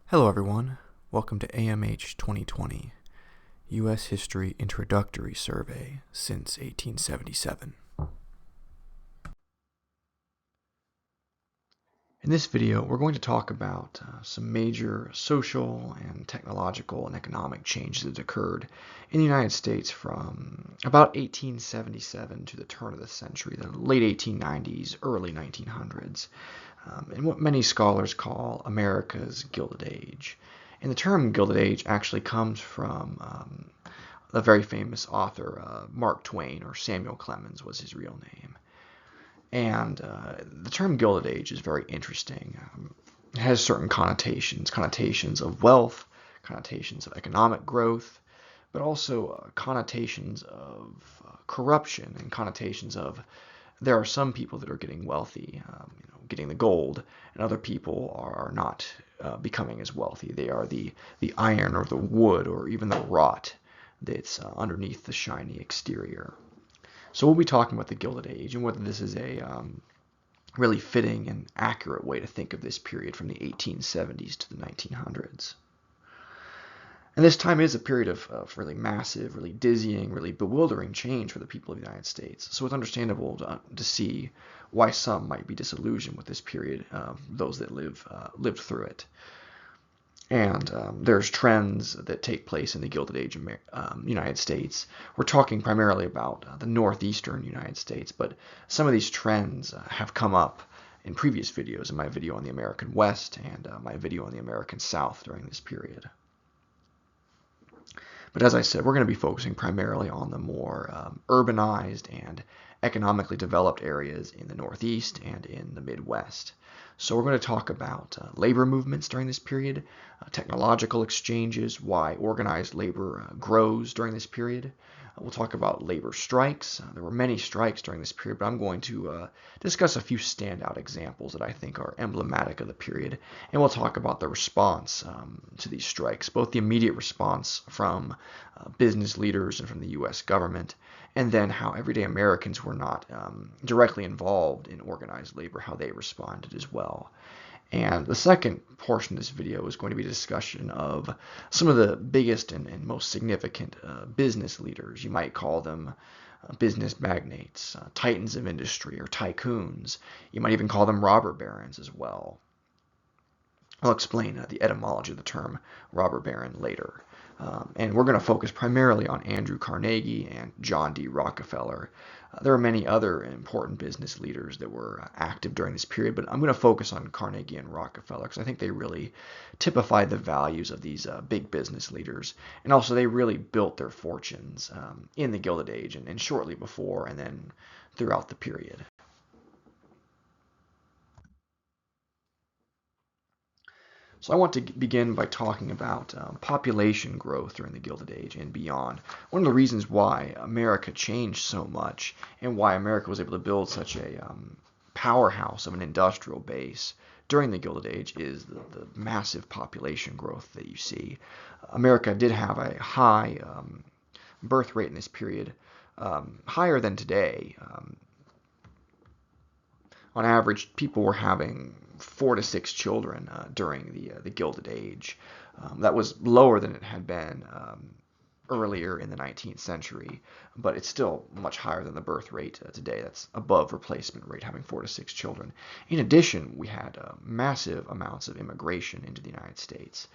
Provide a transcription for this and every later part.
Hello everyone, welcome to AMH 2020, U.S. History Introductory Survey since 1877. In this video, we're going to talk about some major social and technological and economic changes that occurred in the United States from about 1877 to the turn of the century, the late 1890s, early 1900s, in what many scholars call America's Gilded Age. And the term Gilded Age actually comes from the very famous author Mark Twain, or Samuel Clemens was his real name. And the term Gilded Age is very interesting. It has certain connotations of wealth, connotations of economic growth, but also connotations of corruption and connotations of there are some people that are getting wealthy, getting the gold, and other people are not becoming as wealthy. They are the iron or the wood or even the wrought that's underneath the shiny exterior. So we'll be talking about the Gilded Age and whether this is a really fitting and accurate way to think of this period from the 1870s to the 1900s. And this time is a period of really massive, really dizzying, really bewildering change for the people of the United States. So it's understandable to see why some might be disillusioned with this period, those that lived through it. And there's trends that take place in the Gilded Age United States. We're talking primarily about the northeastern United States, but some of these trends have come up in previous videos, in my video on the American West and my video on the American South during this period. But as I said, we're going to be focusing primarily on the more urbanized and economically developed areas in the Northeast and in the Midwest. So we're going to talk about labor movements during this period, technological exchanges, why organized labor grows during this period. We'll talk about labor strikes. There were many strikes during this period, but I'm going to discuss a few standout examples that I think are emblematic of the period. And we'll talk about the response to these strikes, both the immediate response from business leaders and from the U.S. government, and then how everyday Americans were not directly involved in organized labor, how they responded as well. And the second portion of this video is going to be a discussion of some of the biggest and most significant business leaders. You might call them business magnates, titans of industry, or tycoons. You might even call them robber barons as well. I'll explain the etymology of the term robber baron later. And we're going to focus primarily on Andrew Carnegie and John D. Rockefeller. There are many other important business leaders that were active during this period, but I'm going to focus on Carnegie and Rockefeller because I think they really typified the values of these big business leaders. And also they really built their fortunes in the Gilded Age and shortly before and then throughout the period. So I want to begin by talking about population growth during the Gilded Age and beyond. One of the reasons why America changed so much and why America was able to build such a powerhouse of an industrial base during the Gilded Age is the massive population growth that you see. America did have a high birth rate in this period, higher than today. On average, people were having 4 to 6 children during the Gilded Age. That was lower than it had been earlier in the 19th century, but it's still much higher than the birth rate today. That's above replacement rate, having 4 to 6 children. In addition, we had massive amounts of immigration into the United States.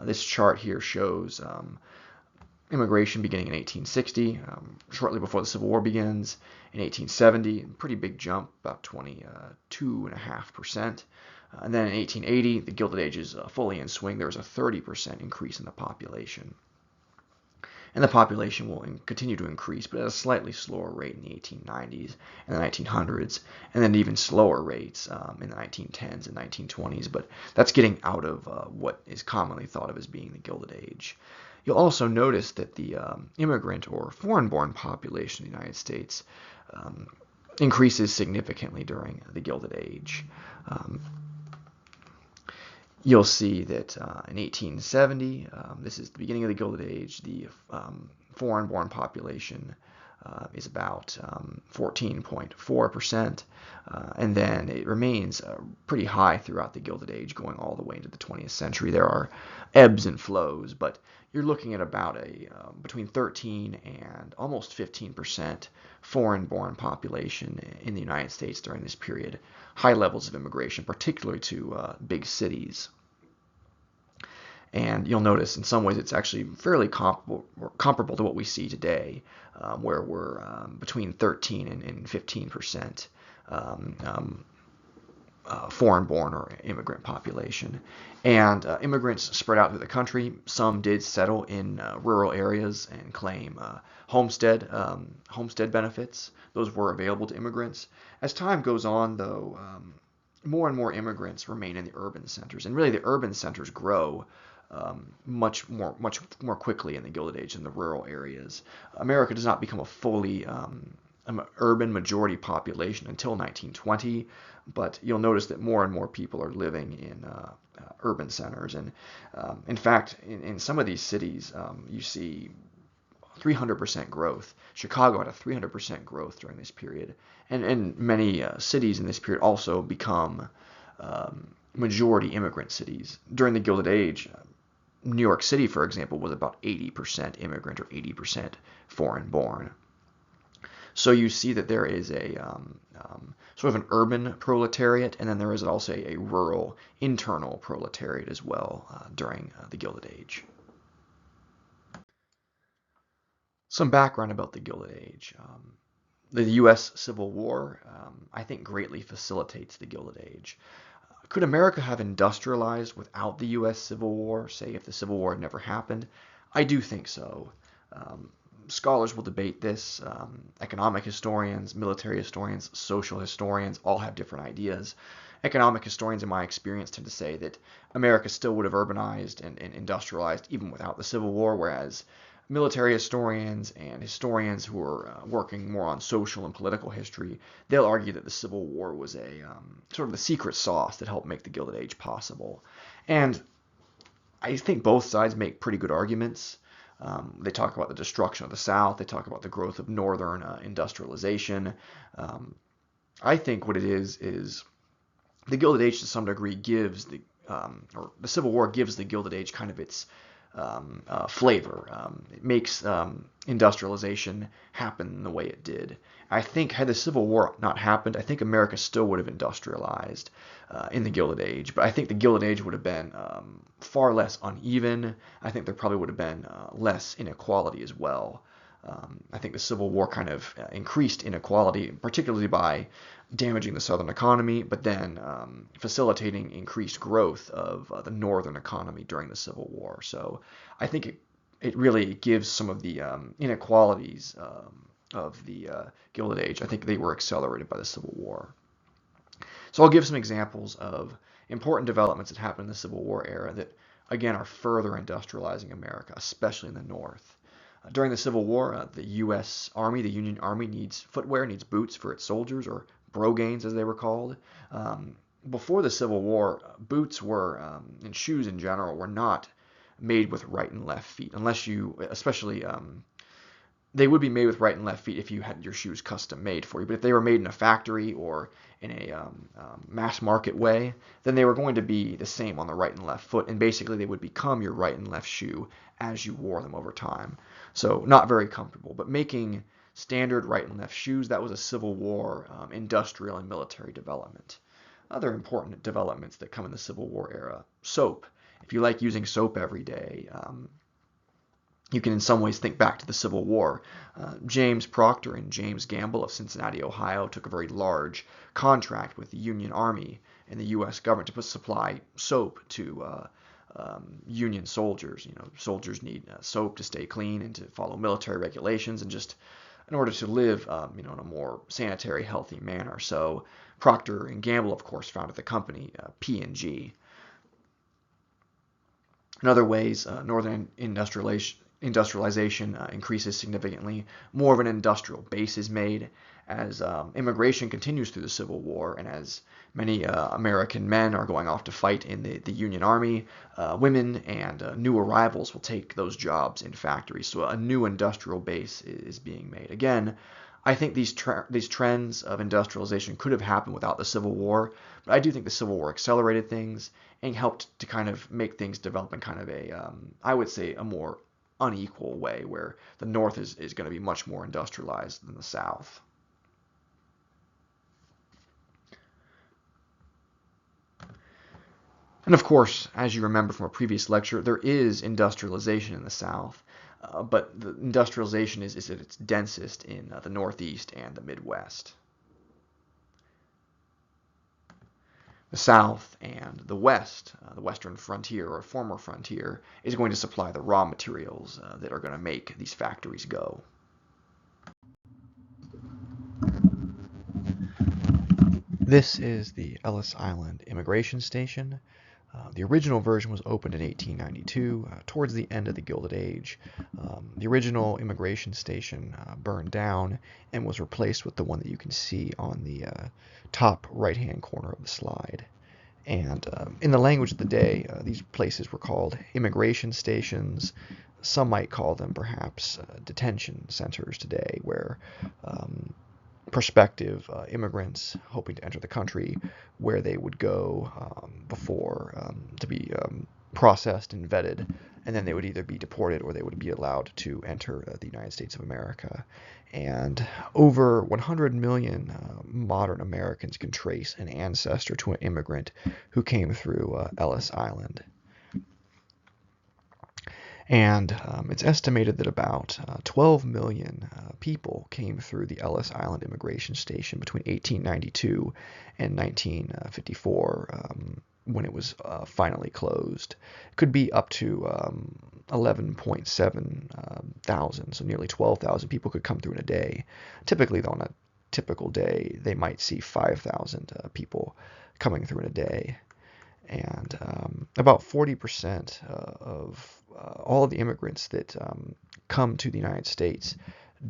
This chart here shows immigration beginning in 1860, shortly before the Civil War begins. In 1870, pretty big jump, about 22.5%. And then in 1880, the Gilded Age is fully in swing. There was a 30% increase in the population. And the population will continue to increase, but at a slightly slower rate in the 1890s and the 1900s, and then even slower rates in the 1910s and 1920s. But that's getting out of what is commonly thought of as being the Gilded Age. You'll also notice that the immigrant or foreign-born population in the United States increases significantly during the Gilded Age. You'll see that in 1870, this is the beginning of the Gilded Age, the foreign-born population is about 14.4%, and then it remains pretty high throughout the Gilded Age, going all the way into the 20th century. There are ebbs and flows, but you're looking at about a between 13 and almost 15% foreign-born population in the United States during this period. High levels of immigration, particularly to big cities. And you'll notice in some ways it's actually fairly comparable to what we see today, where we're between 13 and 15% foreign-born or immigrant population. And immigrants spread out through the country. Some did settle in rural areas and claim homestead benefits. Those were available to immigrants. As time goes on, though, more and more immigrants remain in the urban centers, and really the urban centers grow much more quickly in the Gilded Age than the rural areas. America does not become a fully urban majority population until 1920, but you'll notice that more and more people are living in urban centers. And in fact, in some of these cities, you see 300% growth. Chicago had a 300% growth during this period. And many cities in this period also become majority immigrant cities. During the Gilded Age, New York City, for example, was about 80% immigrant or 80% foreign-born. So you see that there is a sort of an urban proletariat, and then there is also a rural internal proletariat as well during the Gilded Age. Some background about the Gilded Age. The U.S. Civil War, I think, greatly facilitates the Gilded Age. Could America have industrialized without the U.S. Civil War, say if the Civil War had never happened? I do think so. Scholars will debate this. Economic historians, military historians, social historians all have different ideas. Economic historians, in my experience, tend to say that America still would have urbanized and industrialized even without the Civil War, whereas military historians and historians who are working more on social and political history, they'll argue that the Civil War was a sort of the secret sauce that helped make the Gilded Age possible. And I think both sides make pretty good arguments. They talk about the destruction of the South. They talk about the growth of Northern industrialization. I think what it is the Gilded Age to some degree gives or the Civil War gives the Gilded Age kind of its flavor. It makes industrialization happen the way it did. I think had the Civil War not happened, I think America still would have industrialized in the Gilded Age. But I think the Gilded Age would have been far less uneven. I think there probably would have been less inequality as well. I think the Civil War kind of increased inequality, particularly by damaging the Southern economy, but then facilitating increased growth of the Northern economy during the Civil War. So I think it really gives some of the inequalities of the Gilded Age. I think they were accelerated by the Civil War. So I'll give some examples of important developments that happened in the Civil War era that, again, are further industrializing America, especially in the North. During the Civil War, the U.S. Army, the Union Army, needs footwear, needs boots for its soldiers, or brogans as they were called. Before the Civil War, boots were, and shoes in general, were not made with right and left feet, unless you, especially, they would be made with right and left feet if you had your shoes custom made for you. But if they were made in a factory or in a mass market way, then they were going to be the same on the right and left foot, and basically they would become your right and left shoe as you wore them over time. So not very comfortable, but making standard right and left shoes, that was a Civil War industrial and military development. Other important developments that come in the Civil War era: soap. If you like using soap every day, you can in some ways think back to the Civil War. James Proctor and James Gamble of Cincinnati, Ohio, took a very large contract with the Union Army and the U.S. government to supply soap to Union soldiers. You know, soldiers need soap to stay clean and to follow military regulations and just in order to live, in a more sanitary, healthy manner. So Procter and Gamble, of course, founded the company P&G. In other ways, Northern industrialization increases significantly. More of an industrial base is made as immigration continues through the Civil War, and as many American men are going off to fight in the Union Army, women and new arrivals will take those jobs in factories. So a new industrial base is being made. Again, I think these trends of industrialization could have happened without the Civil War, but I do think the Civil War accelerated things and helped to kind of make things develop in kind of I would say, a more unequal way, where the North is going to be much more industrialized than the South. And of course, as you remember from a previous lecture, there is industrialization in the South, but the industrialization is at its densest in the Northeast and the Midwest. The South and the West, the Western frontier or former frontier, is going to supply the raw materials that are going to make these factories go. This is the Ellis Island Immigration Station. The original version was opened in 1892, towards the end of the Gilded Age. The original immigration station burned down and was replaced with the one that you can see on the top right-hand corner of the slide. And in the language of the day, these places were called immigration stations. Some might call them perhaps detention centers today, where prospective immigrants hoping to enter the country, where they would go before to be processed and vetted, and then they would either be deported or they would be allowed to enter the United States of America. And over 100 million modern Americans can trace an ancestor to an immigrant who came through Ellis Island. And it's estimated that about 12 million people came through the Ellis Island immigration station between 1892 and 1954, when it was finally closed. It could be up to 11.7 thousand, so nearly 12,000 people could come through in a day. Typically, though, on a typical day, they might see 5,000 people coming through in a day. And about 40% of all of the immigrants that come to the United States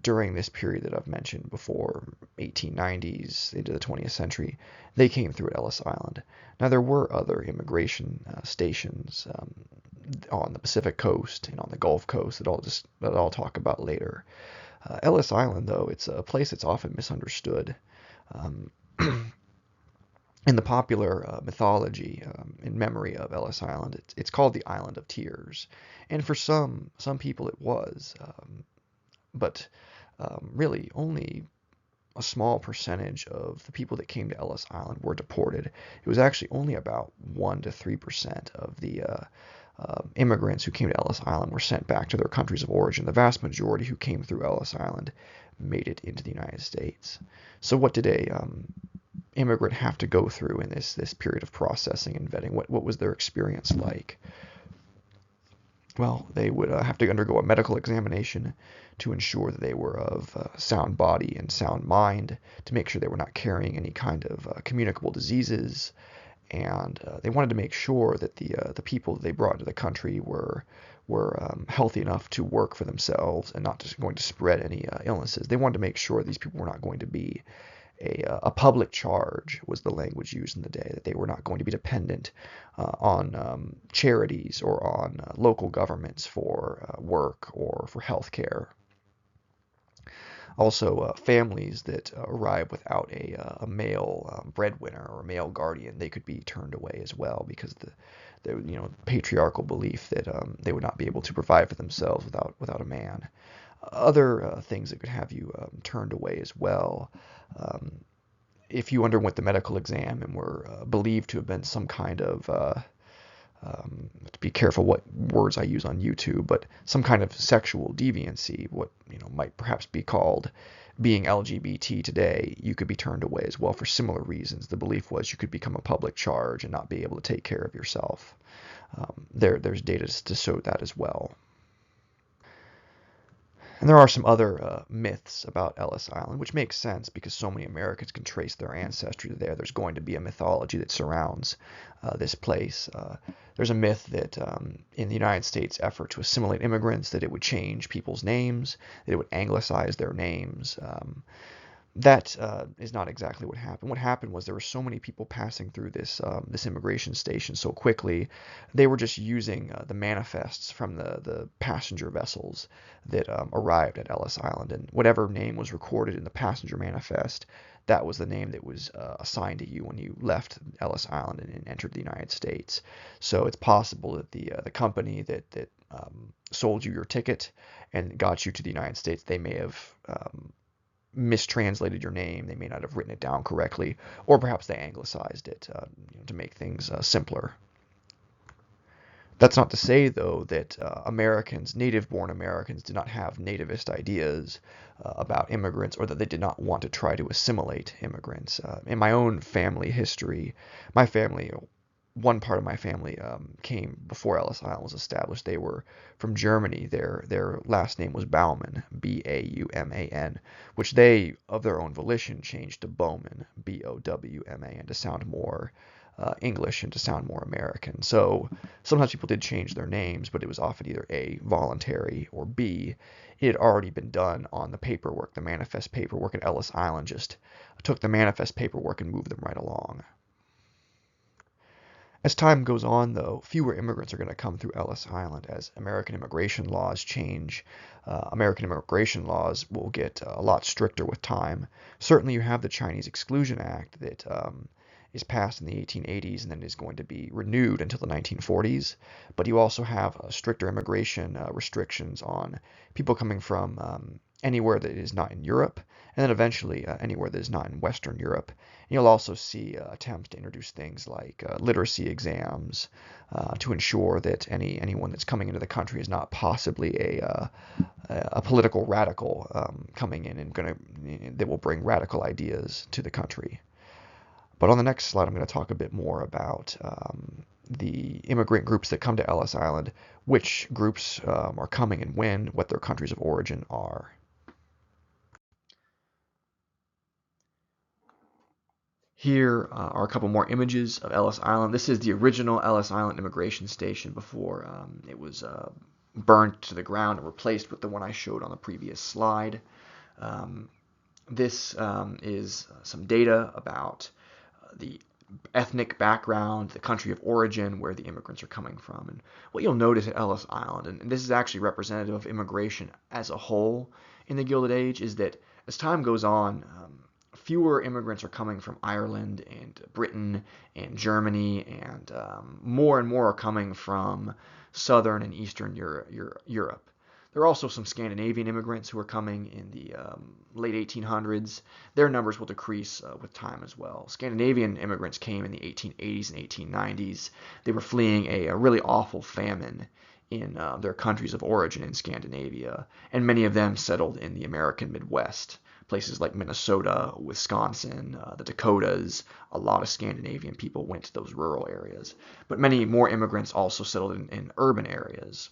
during this period that I've mentioned before, 1890s into the 20th century, they came through Ellis Island. Now, there were other immigration stations on the Pacific Coast and on the Gulf Coast that I'll talk about later. Ellis Island, though, it's a place that's often misunderstood. In the popular mythology, in memory of Ellis Island, it's called the Island of Tears, and for some people it was, but really only a small percentage of the people that came to Ellis Island were deported. It was actually only about 1 to 3% of the immigrants who came to Ellis Island were sent back to their countries of origin. The vast majority who came through Ellis Island made it into the United States. So what did a immigrant have to go through in this period of processing and vetting? What was their experience like? Well, they would have to undergo a medical examination to ensure that they were of sound body and sound mind, to make sure they were not carrying any kind of communicable diseases, and they wanted to make sure that the people that they brought into the country were healthy enough to work for themselves and not just going to spread any illnesses. They wanted to make sure these people were not going to be a public charge, was the language used in the day, that they were not going to be dependent on charities or on local governments for work or for health care. Also, families that arrive without a male breadwinner or a male guardian, they could be turned away as well, because the patriarchal belief that they would not be able to provide for themselves without a man. Other things that could have you turned away as well. If you underwent the medical exam and were believed to have been some kind of, to be careful what words I use on YouTube, but some kind of sexual deviancy, what might perhaps be called being LGBT today, you could be turned away as well for similar reasons. The belief was you could become a public charge and not be able to take care of yourself. There's data to show that as well. And there are some other myths about Ellis Island, which makes sense because so many Americans can trace their ancestry there. There's going to be a mythology that surrounds this place. There's a myth that in the United States' effort to assimilate immigrants, that it would change people's names, that it would anglicize their names. That is not exactly what happened. What happened was there were so many people passing through this immigration station so quickly, they were just using the manifests from the passenger vessels that arrived at Ellis Island, and whatever name was recorded in the passenger manifest, that was the name that was assigned to you when you left Ellis Island and entered the United States. So it's possible that the company that sold you your ticket and got you to the United States, they may have mistranslated your name. They may not have written it down correctly, or perhaps they anglicized it to make things simpler. That's not to say, though, that Americans, native-born Americans, did not have nativist ideas about immigrants, or that they did not want to try to assimilate immigrants. In my own family history, my family, one part of my family came before Ellis Island was established. They were from Germany. Their last name was Bauman, Bauman, which they, of their own volition, changed to Bowman, Bowman, to sound more English and to sound more American. So sometimes people did change their names, but it was often either A, voluntary, or B, it had already been done on the paperwork, the manifest paperwork, and Ellis Island just took the manifest paperwork and moved them right along. As time goes on, though, fewer immigrants are going to come through Ellis Island as American immigration laws change. American immigration laws will get a lot stricter with time. Certainly, you have the Chinese Exclusion Act that is passed in the 1880s and then is going to be renewed until the 1940s. But you also have stricter immigration restrictions on people coming from anywhere that is not in Europe, and then eventually anywhere that is not in Western Europe. And you'll also see attempts to introduce things like literacy exams to ensure that anyone that's coming into the country is not possibly a political radical coming in and that will bring radical ideas to the country. But on the next slide, I'm going to talk a bit more about the immigrant groups that come to Ellis Island, which groups are coming and when, what their countries of origin are. Here are a couple more images of Ellis Island. This is the original Ellis Island immigration station before it was burned to the ground and replaced with the one I showed on the previous slide. Um, this is some data about the ethnic background, the country of origin, where the immigrants are coming from. And what you'll notice at Ellis Island, and this is actually representative of immigration as a whole in the Gilded Age, is that as time goes on, fewer immigrants are coming from Ireland and Britain and Germany, and more are coming from Southern and Eastern Europe. There are also some Scandinavian immigrants who are coming in the late 1800s. Their numbers will decrease with time as well. Scandinavian immigrants came in the 1880s and 1890s. They were fleeing a really awful famine in their countries of origin in Scandinavia, and many of them settled in the American Midwest. Places like Minnesota, Wisconsin, the Dakotas, a lot of Scandinavian people went to those rural areas. But many more immigrants also settled in urban areas.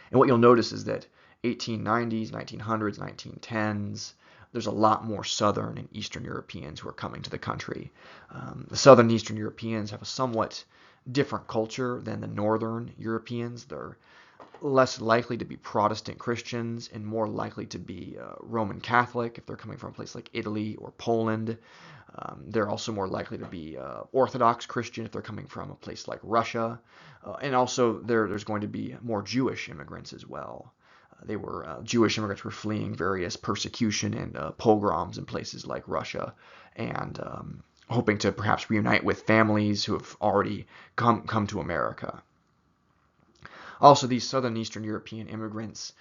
And what you'll notice is that 1890s, 1900s, 1910s, there's a lot more Southern and Eastern Europeans who are coming to the country. The Southern and Eastern Europeans have a somewhat different culture than the Northern Europeans. They're less likely to be Protestant Christians and more likely to be Roman Catholic if they're coming from a place like Italy or Poland. They're also more likely to be Orthodox Christian if they're coming from a place like Russia. And also there's going to be more Jewish immigrants as well. Jewish immigrants were fleeing various persecution and pogroms in places like Russia, and hoping to perhaps reunite with families who have already come to America. Also, these Southern Eastern European immigrants,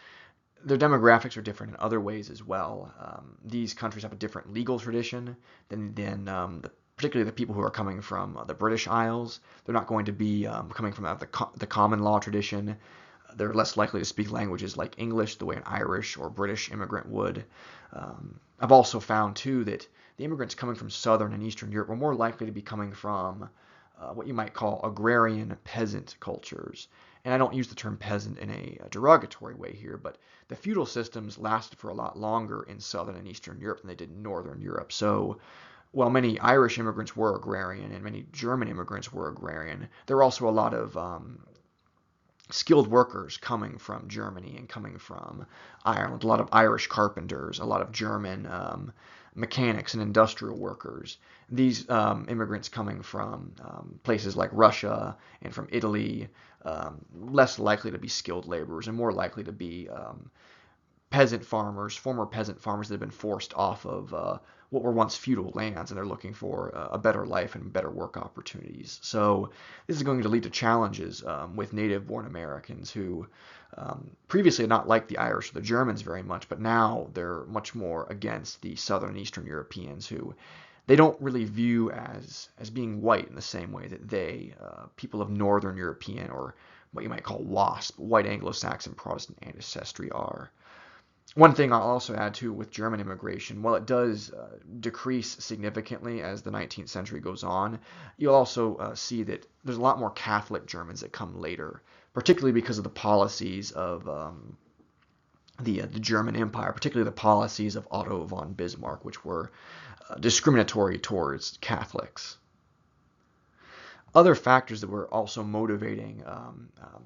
their demographics are different in other ways as well. These countries have a different legal tradition than particularly the people who are coming from the British Isles. They're not going to be coming from the common law tradition. They're less likely to speak languages like English the way an Irish or British immigrant would. I've also found, too, that the immigrants coming from Southern and Eastern Europe were more likely to be coming from what you might call agrarian peasant cultures. And I don't use the term peasant in a derogatory way here, but the feudal systems lasted for a lot longer in Southern and Eastern Europe than they did in Northern Europe. So while many Irish immigrants were agrarian and many German immigrants were agrarian, there were also a lot of skilled workers coming from Germany and coming from Ireland, a lot of Irish carpenters, a lot of German mechanics and industrial workers. These immigrants coming from places like Russia and from Italy, less likely to be skilled laborers and more likely to be peasant farmers, former peasant farmers that have been forced off of what were once feudal lands, and they're looking for a better life and better work opportunities. So this is going to lead to challenges with native-born Americans who previously had not liked the Irish or the Germans very much, but now they're much more against the Southern and Eastern Europeans who they don't really view as being white in the same way that they, people of Northern European or what you might call WASP, white Anglo-Saxon Protestant ancestry, are. One thing I'll also add too with German immigration, while it does decrease significantly as the 19th century goes on, you'll also see that there's a lot more Catholic Germans that come later, particularly because of the policies of the German Empire, particularly the policies of Otto von Bismarck, which were discriminatory towards Catholics. Other factors that were also motivating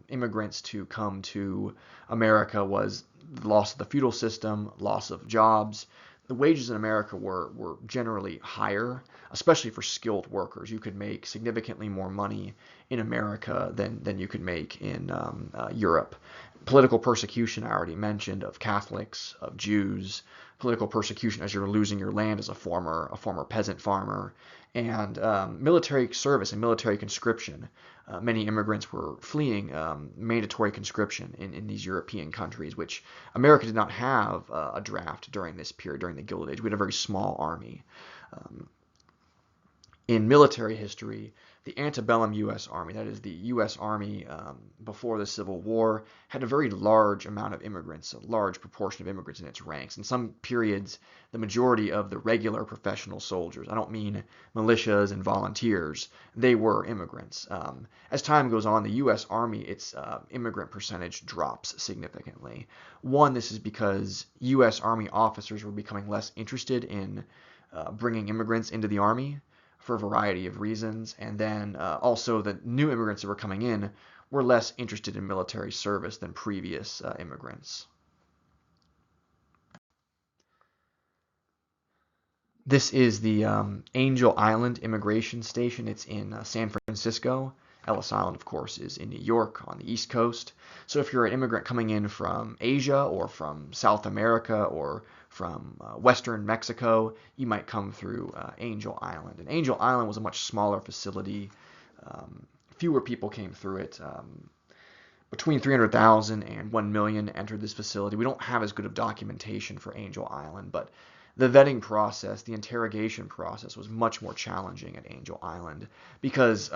immigrants to come to America was the loss of the feudal system, loss of jobs. The wages in America were generally higher, especially for skilled workers. You could make significantly more money in America than you could make in Europe. Political persecution, I already mentioned, of Catholics, of Jews, political persecution as you're losing your land as a former peasant farmer, and military service and military conscription. Many immigrants were fleeing mandatory conscription in these European countries, which America did not have a draft during this period, during the Gilded Age. We had a very small army. In military history, the antebellum U.S. Army, that is the U.S. Army before the Civil War, had a very large amount of immigrants, a large proportion of immigrants in its ranks. In some periods, the majority of the regular professional soldiers, I don't mean militias and volunteers, they were immigrants. As time goes on, the U.S. Army, its immigrant percentage drops significantly. One, this is because U.S. Army officers were becoming less interested in bringing immigrants into the Army for a variety of reasons, and then also the new immigrants that were coming in were less interested in military service than previous immigrants. This is the Angel Island Immigration Station. It's in San Francisco. Ellis Island, of course, is in New York on the East Coast. So if you're an immigrant coming in from Asia or from South America or from Western Mexico, you might come through Angel Island. And Angel Island was a much smaller facility. Fewer people came through it. Between 300,000 and 1 million entered this facility. We don't have as good of documentation for Angel Island, but the vetting process, the interrogation process was much more challenging at Angel Island because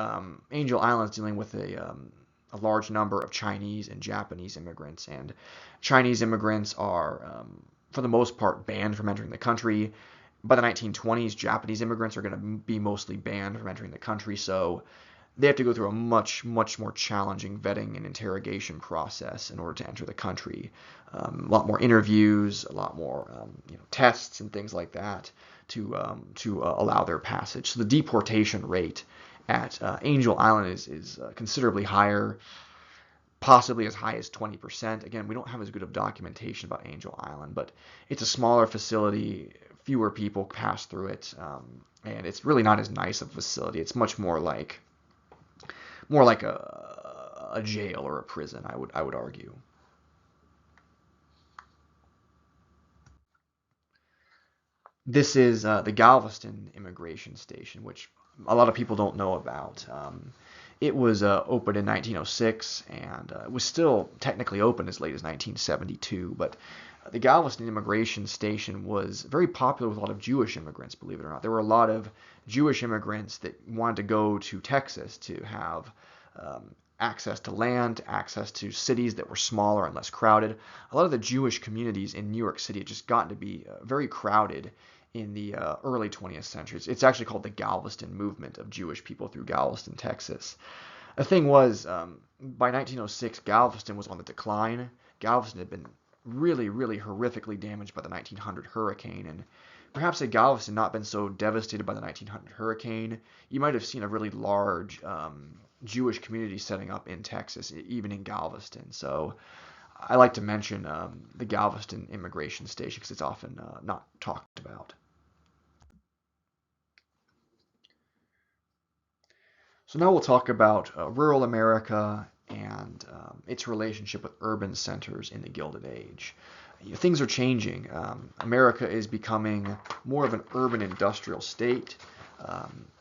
Angel Island is dealing with a large number of Chinese and Japanese immigrants, and Chinese immigrants are, for the most part, banned from entering the country. By the 1920s, Japanese immigrants are going to be mostly banned from entering the country, so they have to go through a much more challenging vetting and interrogation process in order to enter the country. A lot more interviews, a lot more tests and things like that to allow their passage. So the deportation rate at Angel Island is considerably higher, possibly as high as 20%. Again, we don't have as good of documentation about Angel Island, but it's a smaller facility, fewer people pass through it, and it's really not as nice of a facility. It's much more like a jail or a prison, I would argue. This is the Galveston Immigration Station, which a lot of people don't know about. It was opened in 1906, and it was still technically open as late as 1972, but the Galveston Immigration Station was very popular with a lot of Jewish immigrants, believe it or not. There were a lot of Jewish immigrants that wanted to go to Texas to have access to land, access to cities that were smaller and less crowded. A lot of the Jewish communities in New York City had just gotten to be very crowded in the early 20th century. It's actually called the Galveston movement of Jewish people through Galveston, Texas. The thing was, by 1906, Galveston was on the decline. Galveston had been really horrifically damaged by the 1900 hurricane, and perhaps had Galveston not been so devastated by the 1900 hurricane, you might have seen a really large Jewish communities setting up in Texas, even in Galveston. So I like to mention the Galveston immigration station because it's often not talked about. So now we'll talk about rural America and its relationship with urban centers in the Gilded Age. Things are changing. America is becoming more of an urban industrial state.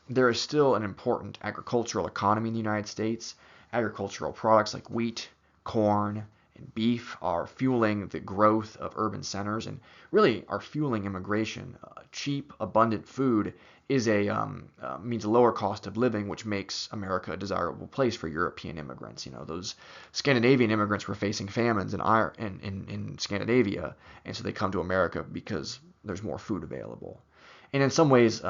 There is still an important agricultural economy in the United States. Agricultural products like wheat, corn, and beef are fueling the growth of urban centers and really are fueling immigration. Cheap, abundant food is means a lower cost of living, which makes America a desirable place for European immigrants. Those Scandinavian immigrants were facing famines in Scandinavia, and so they come to America because there's more food available. And in some ways,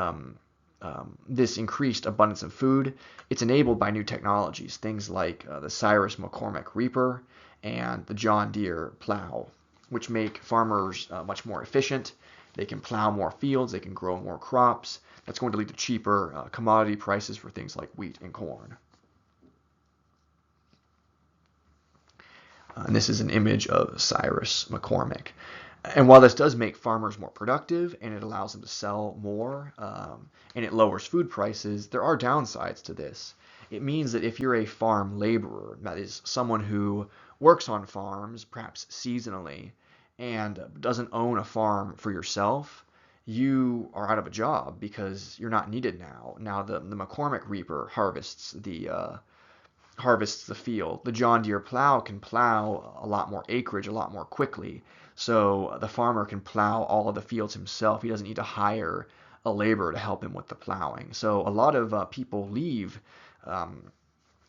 this increased abundance of food, it's enabled by new technologies, things like the Cyrus McCormick Reaper and the John Deere plow, which make farmers much more efficient. They can plow more fields, they can grow more crops. That's going to lead to cheaper commodity prices for things like wheat and corn. And this is an image of Cyrus McCormick. And while this does make farmers more productive and it allows them to sell more and it lowers food prices, there are downsides to this. It means that if you're a farm laborer, that is someone who works on farms, perhaps seasonally, and doesn't own a farm for yourself, you are out of a job because you're not needed now. Now the McCormick Reaper harvests the field. The John Deere plow can plow a lot more acreage a lot more quickly. So the farmer can plow all of the fields himself. He doesn't need to hire a laborer to help him with the plowing. So a lot of people leave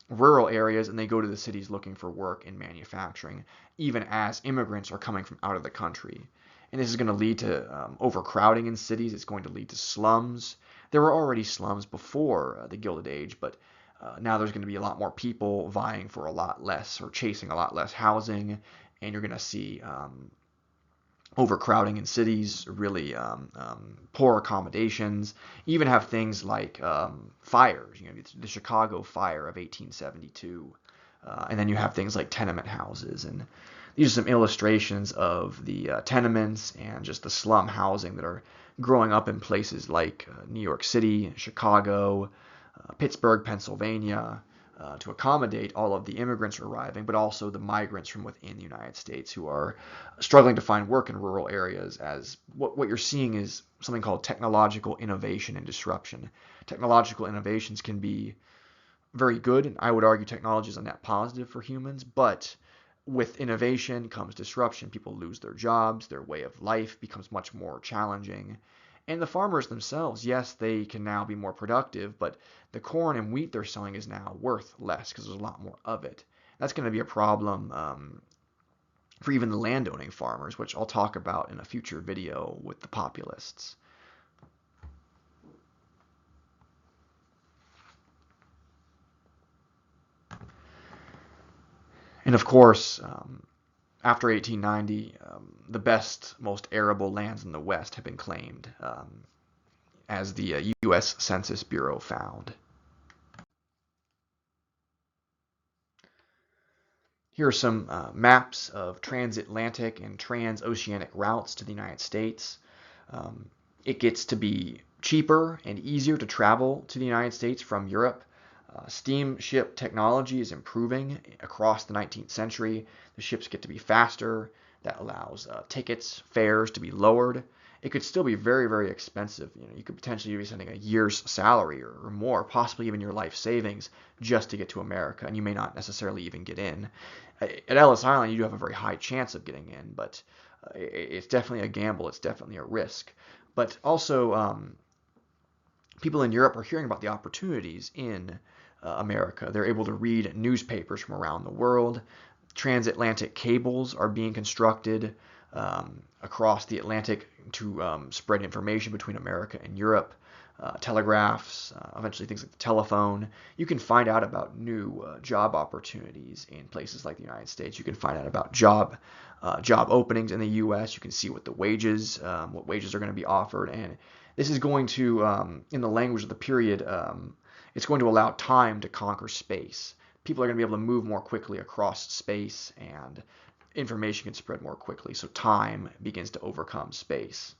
rural areas and they go to the cities looking for work in manufacturing, even as immigrants are coming from out of the country. And this is going to lead to overcrowding in cities. It's going to lead to slums. There were already slums before the Gilded Age, but now there's going to be a lot more people vying for a lot less or chasing a lot less housing, and you're going to see overcrowding in cities, really poor accommodations. You even have things like fires, the Chicago fire of 1872. And then you have things like tenement houses. And these are some illustrations of the tenements and just the slum housing that are growing up in places like New York City, Chicago, Pittsburgh, Pennsylvania, to accommodate all of the immigrants arriving, but also the migrants from within the United States who are struggling to find work in rural areas. As what you're seeing is something called technological innovation and disruption. Technological innovations can be very good, and I would argue technology is a net positive for humans, but with innovation comes disruption. People lose their jobs, their way of life becomes much more challenging. And the farmers themselves, yes, they can now be more productive, but the corn and wheat they're selling is now worth less because there's a lot more of it. That's going to be a problem for even the landowning farmers, which I'll talk about in a future video with the populists. And of course, after 1890, the best, most arable lands in the West have been claimed, as the U.S. Census Bureau found. Here are some maps of transatlantic and transoceanic routes to the United States. It gets to be cheaper and easier to travel to the United States from Europe. Steamship technology is improving across the 19th century. The ships get to be faster. That allows tickets, fares to be lowered. It could still be very, very expensive. You could potentially be sending a year's salary or more, possibly even your life savings, just to get to America, and you may not necessarily even get in. At Ellis Island, you do have a very high chance of getting in, but it's definitely a gamble. It's definitely a risk. But also, people in Europe are hearing about the opportunities in America. They're able to read newspapers from around the world. Transatlantic cables are being constructed across the Atlantic to spread information between America and Europe. Telegraphs, eventually things like the telephone. You can find out about new job opportunities in places like the United States. You can find out about job openings in the U.S. You can see what wages are going to be offered, and this is going to, in the language of the period, It's going to allow time to conquer space. People are going to be able to move more quickly across space, and information can spread more quickly. So time begins to overcome space.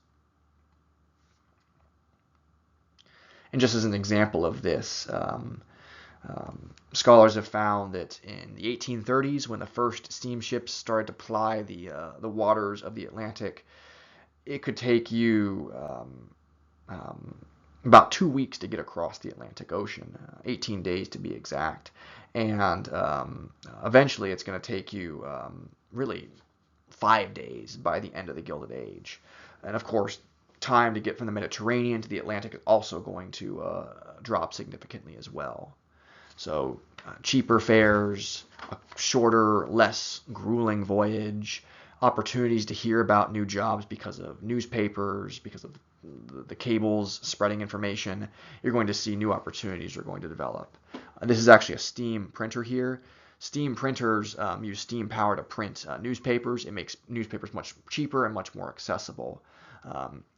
And just as an example of this, scholars have found that in the 1830s, when the first steamships started to ply the waters of the Atlantic, it could take you about 2 weeks to get across the Atlantic Ocean, 18 days to be exact. And eventually it's going to take you really 5 days by the end of the Gilded Age. And of course, time to get from the Mediterranean to the Atlantic is also going to drop significantly as well. So cheaper fares, a shorter, less grueling voyage, opportunities to hear about new jobs because of newspapers, because of the cables spreading information. You're going to see new opportunities are going to develop. This is actually a steam printer here. Steam printers use steam power to print newspapers. It makes newspapers much cheaper and much more accessible.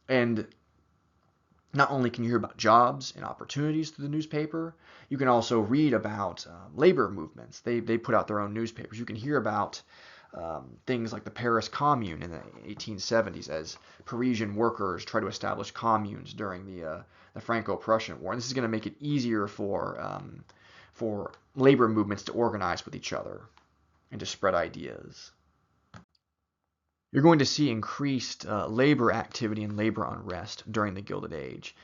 And not only can you hear about jobs and opportunities through the newspaper, you can also read about labor movements. They put out their own newspapers. You can hear about things like the Paris Commune in the 1870s as Parisian workers try to establish communes during the Franco-Prussian War. And this is going to make it easier for labor movements to organize with each other and to spread ideas. You're going to see increased labor activity and labor unrest during the Gilded Age.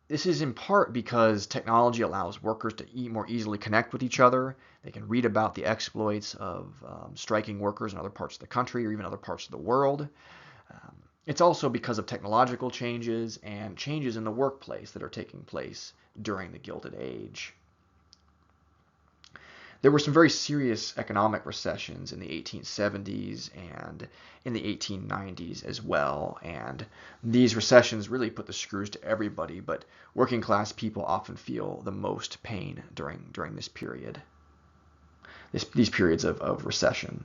This is in part because technology allows workers to more easily connect with each other. They can read about the exploits of striking workers in other parts of the country or even other parts of the world. It's also because of technological changes and changes in the workplace that are taking place during the Gilded Age. There were some very serious economic recessions in the 1870s and in the 1890s as well, and these recessions really put the screws to everybody, but working class people often feel the most pain during this period, these periods of recession.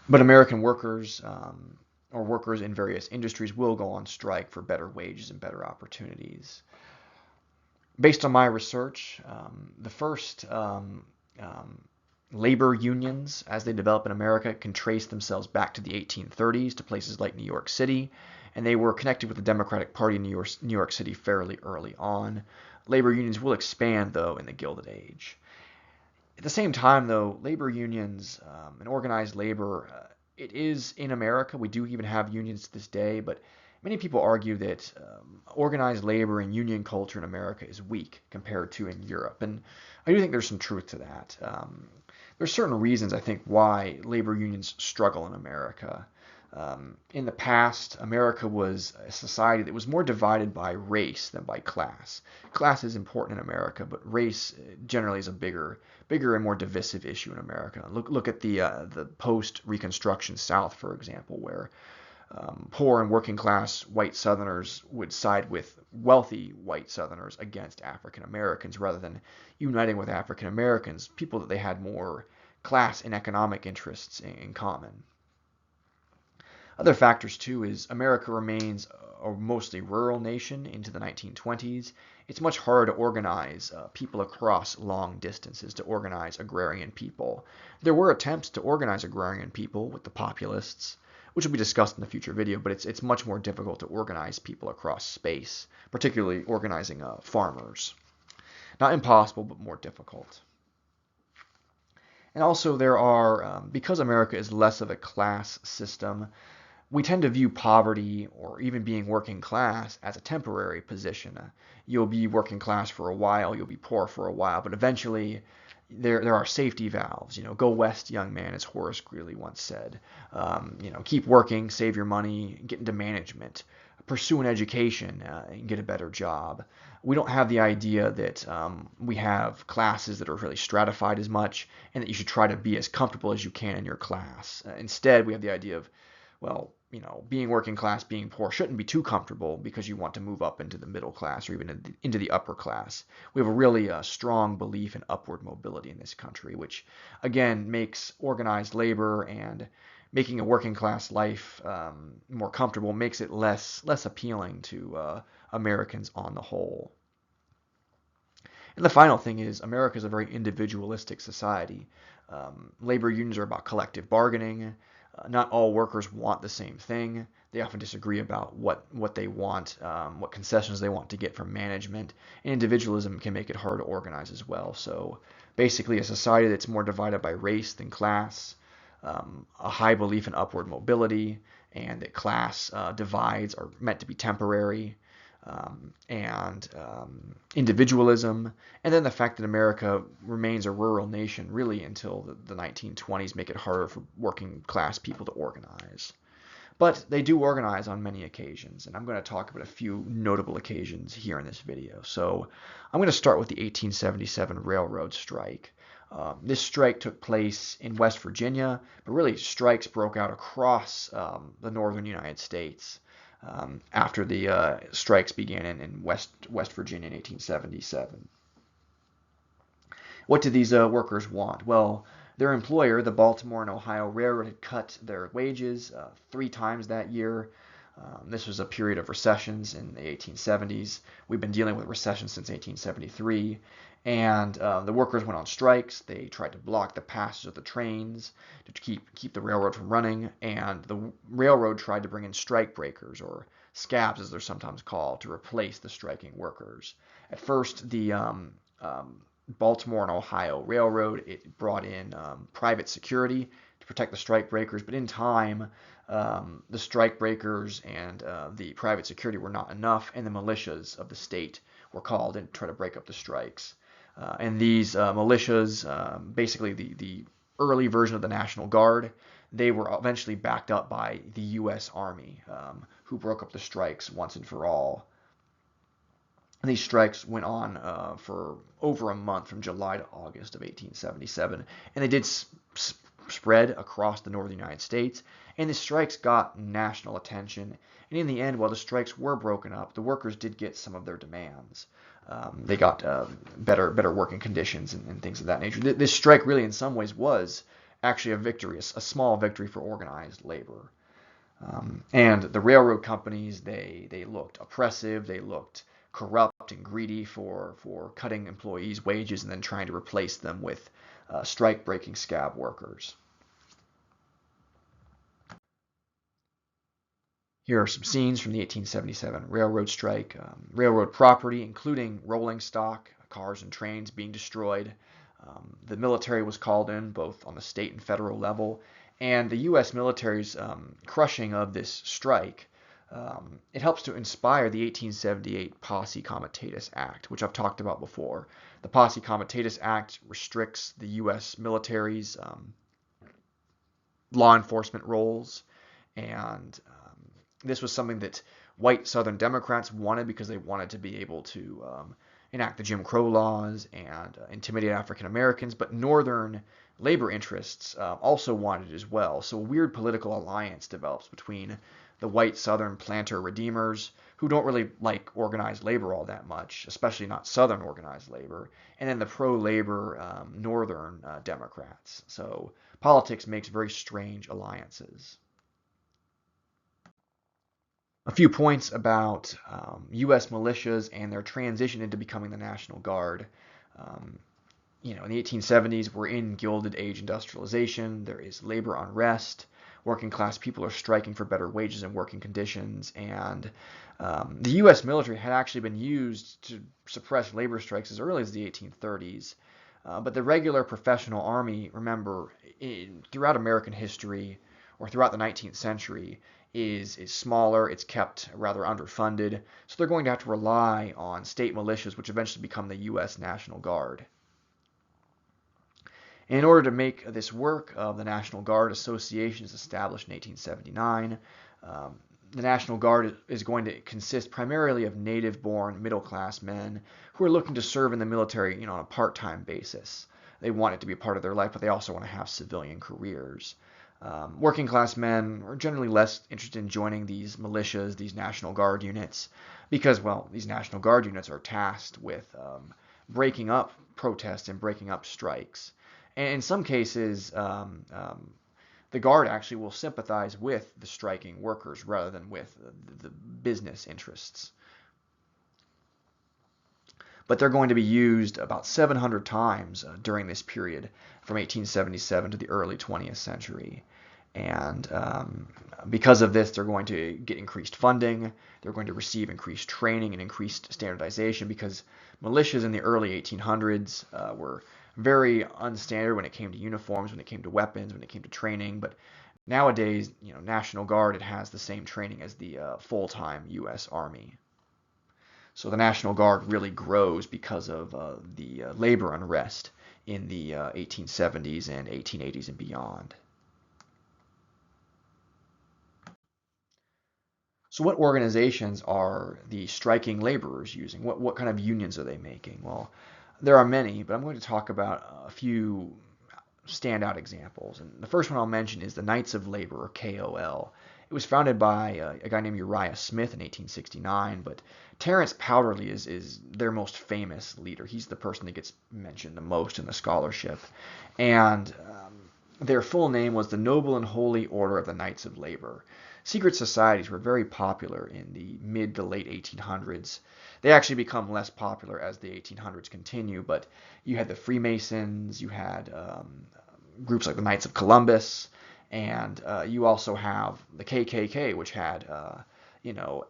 But American workers or workers in various industries will go on strike for better wages and better opportunities. Based on my research, the first labor unions, as they develop in America, can trace themselves back to the 1830s to places like New York City, and they were connected with the Democratic Party in New York City fairly early on. Labor unions will expand, though, in the Gilded Age. At the same time, though, labor unions and organized labor, it is in America. We do even have unions to this day, but many people argue that organized labor and union culture in America is weak compared to in Europe, and I do think there's some truth to that. There's certain reasons, I think, why labor unions struggle in America. In the past, America was a society that was more divided by race than by class. Class is important in America, but race generally is a bigger and more divisive issue in America. Look at the post-Reconstruction South, for example, where poor and working class white Southerners would side with wealthy white Southerners against African Americans rather than uniting with African Americans, people that they had more class and economic interests in common. Other factors too is America remains a mostly rural nation into the 1920s. It's much harder to organize people across long distances, to organize agrarian people. There were attempts to organize agrarian people with the populists, which will be discussed in the future video, but it's much more difficult to organize people across space, particularly organizing farmers. Not impossible, but more difficult. And also there are, because America is less of a class system, we tend to view poverty or even being working class as a temporary position. You'll be working class for a while, you'll be poor for a while, but eventually there are safety valves. Go west, young man, as Horace Greeley once said. Keep working, save your money, get into management, pursue an education, and get a better job. We don't have the idea that we have classes that are really stratified as much, and that you should try to be as comfortable as you can in your class. Instead, we have the idea of, well, being working class, being poor shouldn't be too comfortable because you want to move up into the middle class or even into the upper class. We have a really strong belief in upward mobility in this country, which again makes organized labor and making a working class life more comfortable, makes it less appealing to Americans on the whole. And the final thing is America is a very individualistic society. Labor unions are about collective bargaining. Not all workers want the same thing. They often disagree about what they want, what concessions they want to get from management. And individualism can make it hard to organize as well. So basically, a society that's more divided by race than class, a high belief in upward mobility, and that class divides are meant to be temporary, and individualism, and then the fact that America remains a rural nation really until the 1920s make it harder for working class people to organize. But they do organize on many occasions, and I'm going to talk about a few notable occasions here in this video. So I'm going to start with the 1877 railroad strike. This strike took place in West Virginia, but really strikes broke out across the northern United States after the strikes began in West Virginia in 1877. What did these workers want? Well, their employer, the Baltimore and Ohio Railroad, had cut their wages 3 times that year. This was a period of recessions in the 1870s. We've been dealing with recession since 1873. And the workers went on strikes. They tried to block the passage of the trains to keep the railroad from running. And the railroad tried to bring in strike breakers, or scabs as they're sometimes called, to replace the striking workers. At first, the Baltimore and Ohio Railroad, it brought in private security to protect the strike breakers, but in time, the strike breakers and the private security were not enough, and the militias of the state were called in to try to break up the strikes. And these militias, basically the early version of the National Guard, they were eventually backed up by the U.S. Army, who broke up the strikes once and for all. And these strikes went on for over a month, from July to August of 1877, and they did spread across the northern United States, and the strikes got national attention. And in the end, while the strikes were broken up, the workers did get some of their demands. They got better working conditions and things of that nature. This strike really, in some ways, was actually a victory, a small victory for organized labor. And the railroad companies, they looked oppressive, they looked corrupt and greedy for cutting employees' wages and then trying to replace them with strike-breaking scab workers. Here are some scenes from the 1877 railroad strike. Railroad property, including rolling stock, cars and trains, being destroyed. The military was called in, both on the state and federal level, and the U.S. military's crushing of this strike, it helps to inspire the 1878 Posse Comitatus Act, which I've talked about before. The Posse Comitatus Act restricts the U.S. military's law enforcement roles, and this was something that white Southern Democrats wanted because they wanted to be able to enact the Jim Crow laws and intimidate African Americans, but Northern labor interests also wanted it as well. So a weird political alliance develops between the white Southern planter redeemers, who don't really like organized labor all that much, especially not Southern organized labor, and then the pro-labor Northern Democrats. So politics makes very strange alliances. A few points about U.S. militias and their transition into becoming the National Guard. In the 1870s, we're in Gilded Age industrialization. There is labor unrest. Working class people are striking for better wages and working conditions. And the U.S. military had actually been used to suppress labor strikes as early as the 1830s. But the regular professional army, remember, throughout American history, or throughout the 19th century, is smaller, it's kept rather underfunded, so they're going to have to rely on state militias, which eventually become the U.S. National Guard. And in order to make this work, the National Guard Association is established in 1879. The National Guard is going to consist primarily of native-born middle-class men who are looking to serve in the military, on a part-time basis. They want it to be a part of their life, but they also want to have civilian careers. Working class men are generally less interested in joining these militias, these National Guard units, because, well, these National Guard units are tasked with breaking up protests and breaking up strikes. And in some cases, the Guard actually will sympathize with the striking workers rather than with the business interests. but they're going to be used about 700 times during this period from 1877 to the early 20th century. And because of this, they're going to get increased funding. They're going to receive increased training and increased standardization because militias in the early 1800s were very unstandard when it came to uniforms, when it came to weapons, when it came to training. But nowadays, National Guard, it has the same training as the full-time U.S. Army. So the National Guard really grows because of the labor unrest in the 1870s and 1880s and beyond. So what organizations are the striking laborers using? What kind of unions are they making? Well, there are many, but I'm going to talk about a few standout examples. And the first one I'll mention is the Knights of Labor, or KOL. It was founded by a guy named Uriah Smith in 1869, but Terence Powderly is their most famous leader. He's the person that gets mentioned the most in the scholarship. And their full name was the Noble and Holy Order of the Knights of Labor. Secret societies were very popular in the mid to late 1800s. They actually become less popular as the 1800s continue, but you had the Freemasons, you had groups like the Knights of Columbus, and you also have the KKK, which had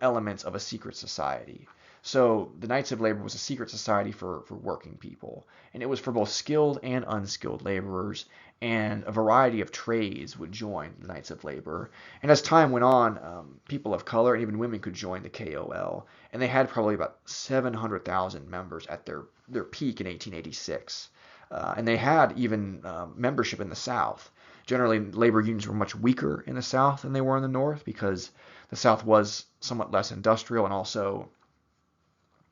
elements of a secret society. So the Knights of Labor was a secret society for working people, and it was for both skilled and unskilled laborers, and a variety of trades would join the Knights of Labor. And as time went on, people of color and even women could join the KOL, and they had probably about 700,000 members at their peak in 1886. And they had even membership in the South. Generally, labor unions were much weaker in the South than they were in the North because the South was somewhat less industrial, and also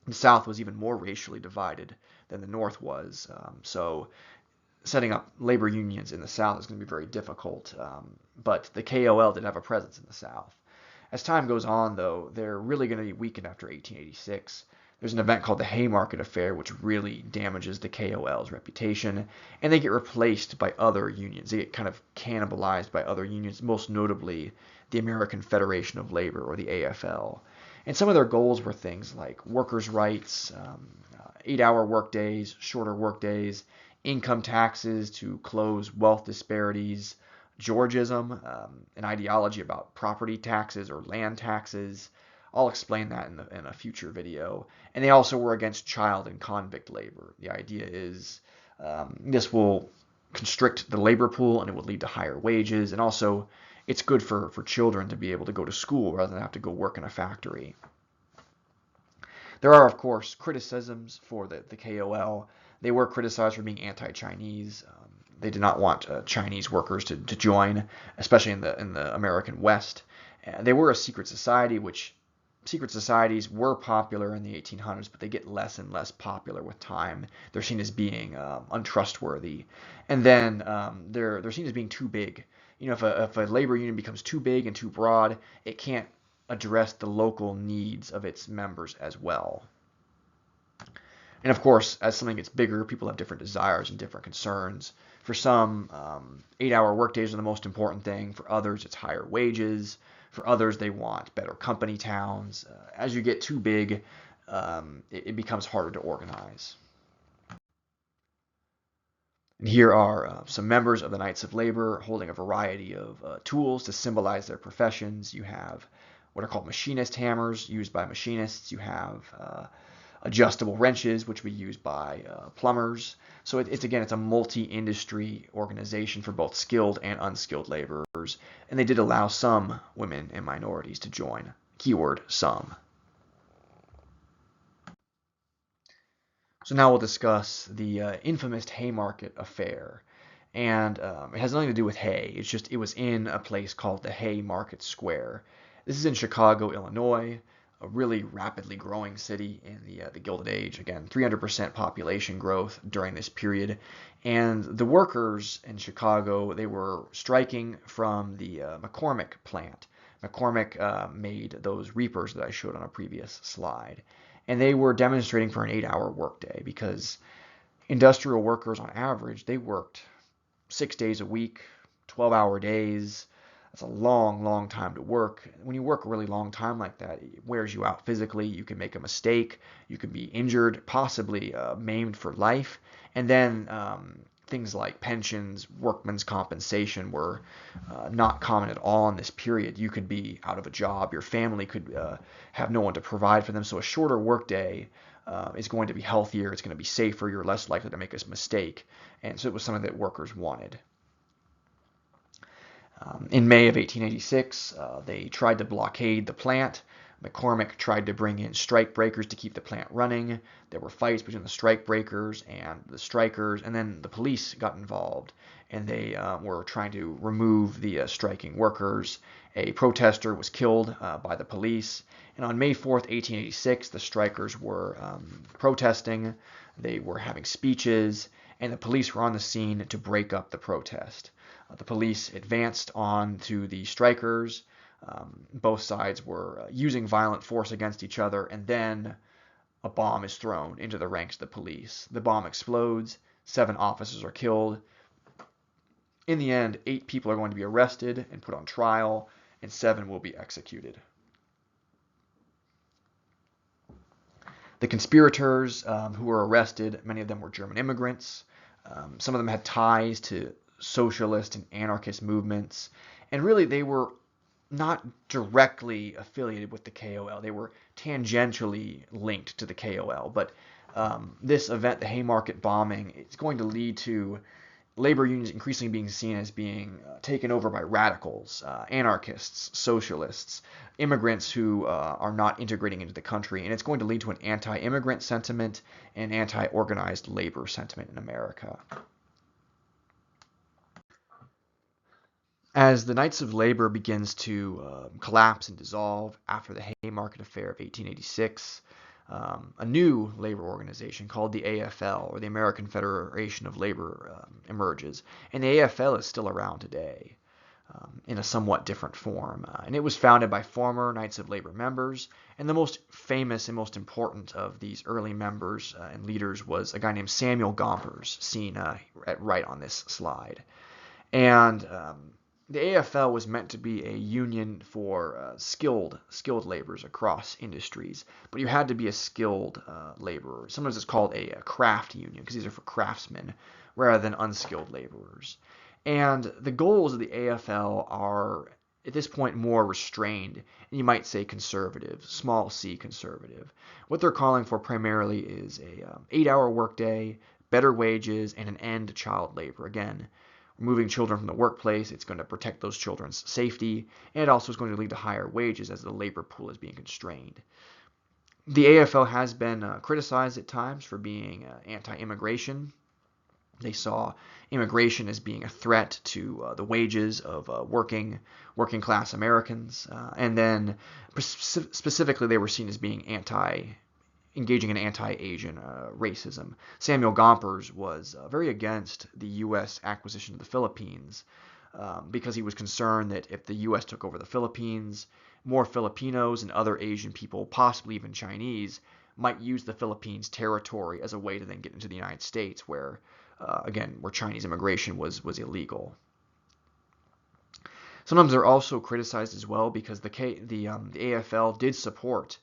the South was even more racially divided than the North was. So setting up labor unions in the South is going to be very difficult. But the KOL did have a presence in the South. As time goes on, though, they're really going to be weakened after 1886. There's an event called the Haymarket Affair, which really damages the KOL's reputation, and they get replaced by other unions. They get kind of cannibalized by other unions, most notably the American Federation of Labor, or the AFL. And some of their goals were things like workers' rights, 8-hour workdays, shorter workdays, income taxes to close wealth disparities, Georgism, an ideology about property taxes or land taxes. I'll explain that in a future video. And they also were against child and convict labor. The idea is this will constrict the labor pool and it will lead to higher wages. And also, it's good for children to be able to go to school rather than have to go work in a factory. There are, of course, criticisms for the KOL. They were criticized for being anti-Chinese. They did not want Chinese workers to join, especially in the American West. They were a secret society, which secret societies were popular in the 1800s, but they get less and less popular with time. They're seen as being untrustworthy, and then they're seen as being too big. If a labor union becomes too big and too broad, it can't address the local needs of its members as well. And of course, as something gets bigger, people have different desires and different concerns. For some, 8-hour workdays are the most important thing. For others, it's higher wages. For others, they want better company towns. As you get too big, it becomes harder to organize. And here are some members of the Knights of Labor holding a variety of tools to symbolize their professions. You have what are called machinist hammers used by machinists. You have adjustable wrenches, which we use by plumbers. So it's a multi-industry organization for both skilled and unskilled laborers, and they did allow some women and minorities to join. Keyword, some. So now we'll discuss the infamous Haymarket Affair, and it has nothing to do with hay. It's just it was in a place called the Haymarket Square. This is in Chicago, Illinois, a really rapidly growing city in the Gilded Age. Again, 300% population growth during this period. And the workers in Chicago, they were striking from the McCormick plant. McCormick made those reapers that I showed on a previous slide. And they were demonstrating for an 8-hour workday because industrial workers on average, they worked 6 days a week, 12-hour days. That's a long, long time to work. When you work a really long time like that, it wears you out physically. You can make a mistake. You can be injured, possibly maimed for life. And then things like pensions, workman's compensation were not common at all in this period. You could be out of a job. Your family could have no one to provide for them. So a shorter workday is going to be healthier. It's going to be safer. You're less likely to make a mistake. And so it was something that workers wanted. In May of 1886, they tried to blockade the plant. McCormick tried to bring in strike breakers to keep the plant running. There were fights between the strike breakers and the strikers, and then the police got involved, and they were trying to remove the striking workers. A protester was killed by the police, and on May 4th, 1886, the strikers were protesting. They were having speeches, and the police were on the scene to break up the protest. The police advanced on to the strikers. Both sides were using violent force against each other, and then a bomb is thrown into the ranks of the police. The bomb explodes. 7 officers are killed. In the end, 8 people are going to be arrested and put on trial, and 7 will be executed. The conspirators who were arrested, many of them were German immigrants. Some of them had ties to socialist and anarchist movements, and really they were not directly affiliated with the KOL. They were tangentially linked to the KOL, but this event, the Haymarket bombing, it's going to lead to labor unions increasingly being seen as being taken over by radicals, anarchists, socialists, immigrants who are not integrating into the country, and it's going to lead to an anti-immigrant sentiment and anti-organized labor sentiment in America. As the Knights of Labor begins to collapse and dissolve after the Haymarket Affair of 1886, a new labor organization called the AFL, or the American Federation of Labor, emerges. And the AFL is still around today in a somewhat different form. And it was founded by former Knights of Labor members. And the most famous and most important of these early members and leaders was a guy named Samuel Gompers, seen at right on this slide. And the AFL was meant to be a union for skilled laborers across industries, but you had to be a skilled laborer. Sometimes it's called a craft union because these are for craftsmen rather than unskilled laborers. And the goals of the AFL are at this point more restrained, and you might say conservative, small c conservative. What they're calling for primarily is a 8-hour workday, better wages, and an end to child labor. Again, removing children from the workplace, it's going to protect those children's safety, and it also is going to lead to higher wages as the labor pool is being constrained. The AFL has been criticized at times for being anti-immigration. They saw immigration as being a threat to the wages of working class Americans, and then specifically they were seen as being engaging in anti-Asian racism. Samuel Gompers was very against the U.S. acquisition of the Philippines because he was concerned that if the U.S. took over the Philippines, more Filipinos and other Asian people, possibly even Chinese, might use the Philippines territory as a way to then get into the United States, where Chinese immigration was illegal. Sometimes they're also criticized as well because the AFL did support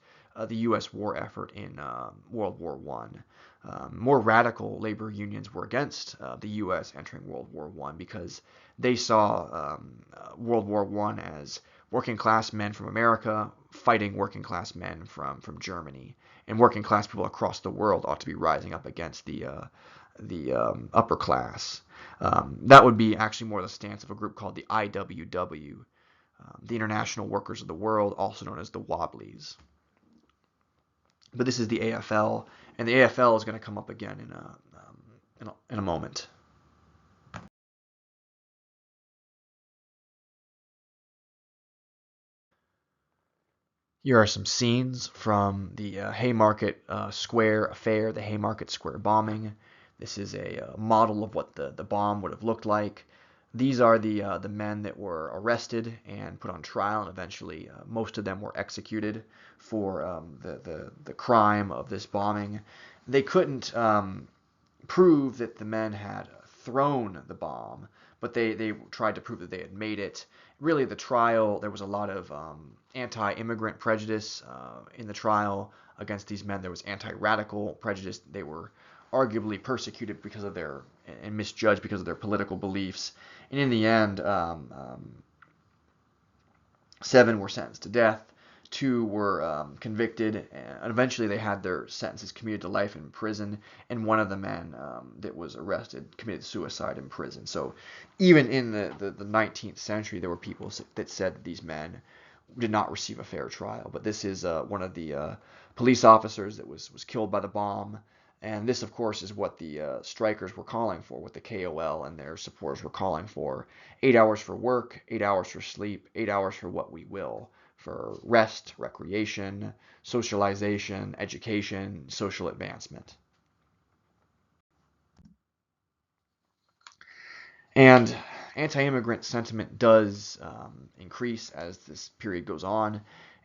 the U.S. war effort in World War I. More radical labor unions were against the U.S. entering World War I because they saw World War I as working class men from America fighting working class men from Germany, and working class people across the world ought to be rising up against the upper class. That would be actually more the stance of a group called the IWW, the International Workers of the World, also known as the Wobblies. But this is the AFL, and the AFL is going to come up again in a moment. Here are some scenes from the Haymarket Square affair, the Haymarket Square bombing. This is a model of what the bomb would have looked like. These are the men that were arrested and put on trial, and eventually most of them were executed for the crime of this bombing. They couldn't prove that the men had thrown the bomb, but they tried to prove that they had made it. Really, the trial, there was a lot of anti-immigrant prejudice in the trial against these men. There was anti-radical prejudice. They were arguably persecuted because of their and misjudged because of their political beliefs. And in the end, 7 were sentenced to death. 2 were convicted, and eventually they had their sentences commuted to life in prison. And one of the men that was arrested committed suicide in prison. So even in the 19th century, there were people that said that these men did not receive a fair trial. But this is one of the police officers that was killed by the bomb. And this, of course, is what the strikers were calling for, what the KOL and their supporters were calling for. 8 hours for work, 8 hours for sleep, 8 hours for what we will, for rest, recreation, socialization, education, social advancement. And anti-immigrant sentiment does increase as this period goes on.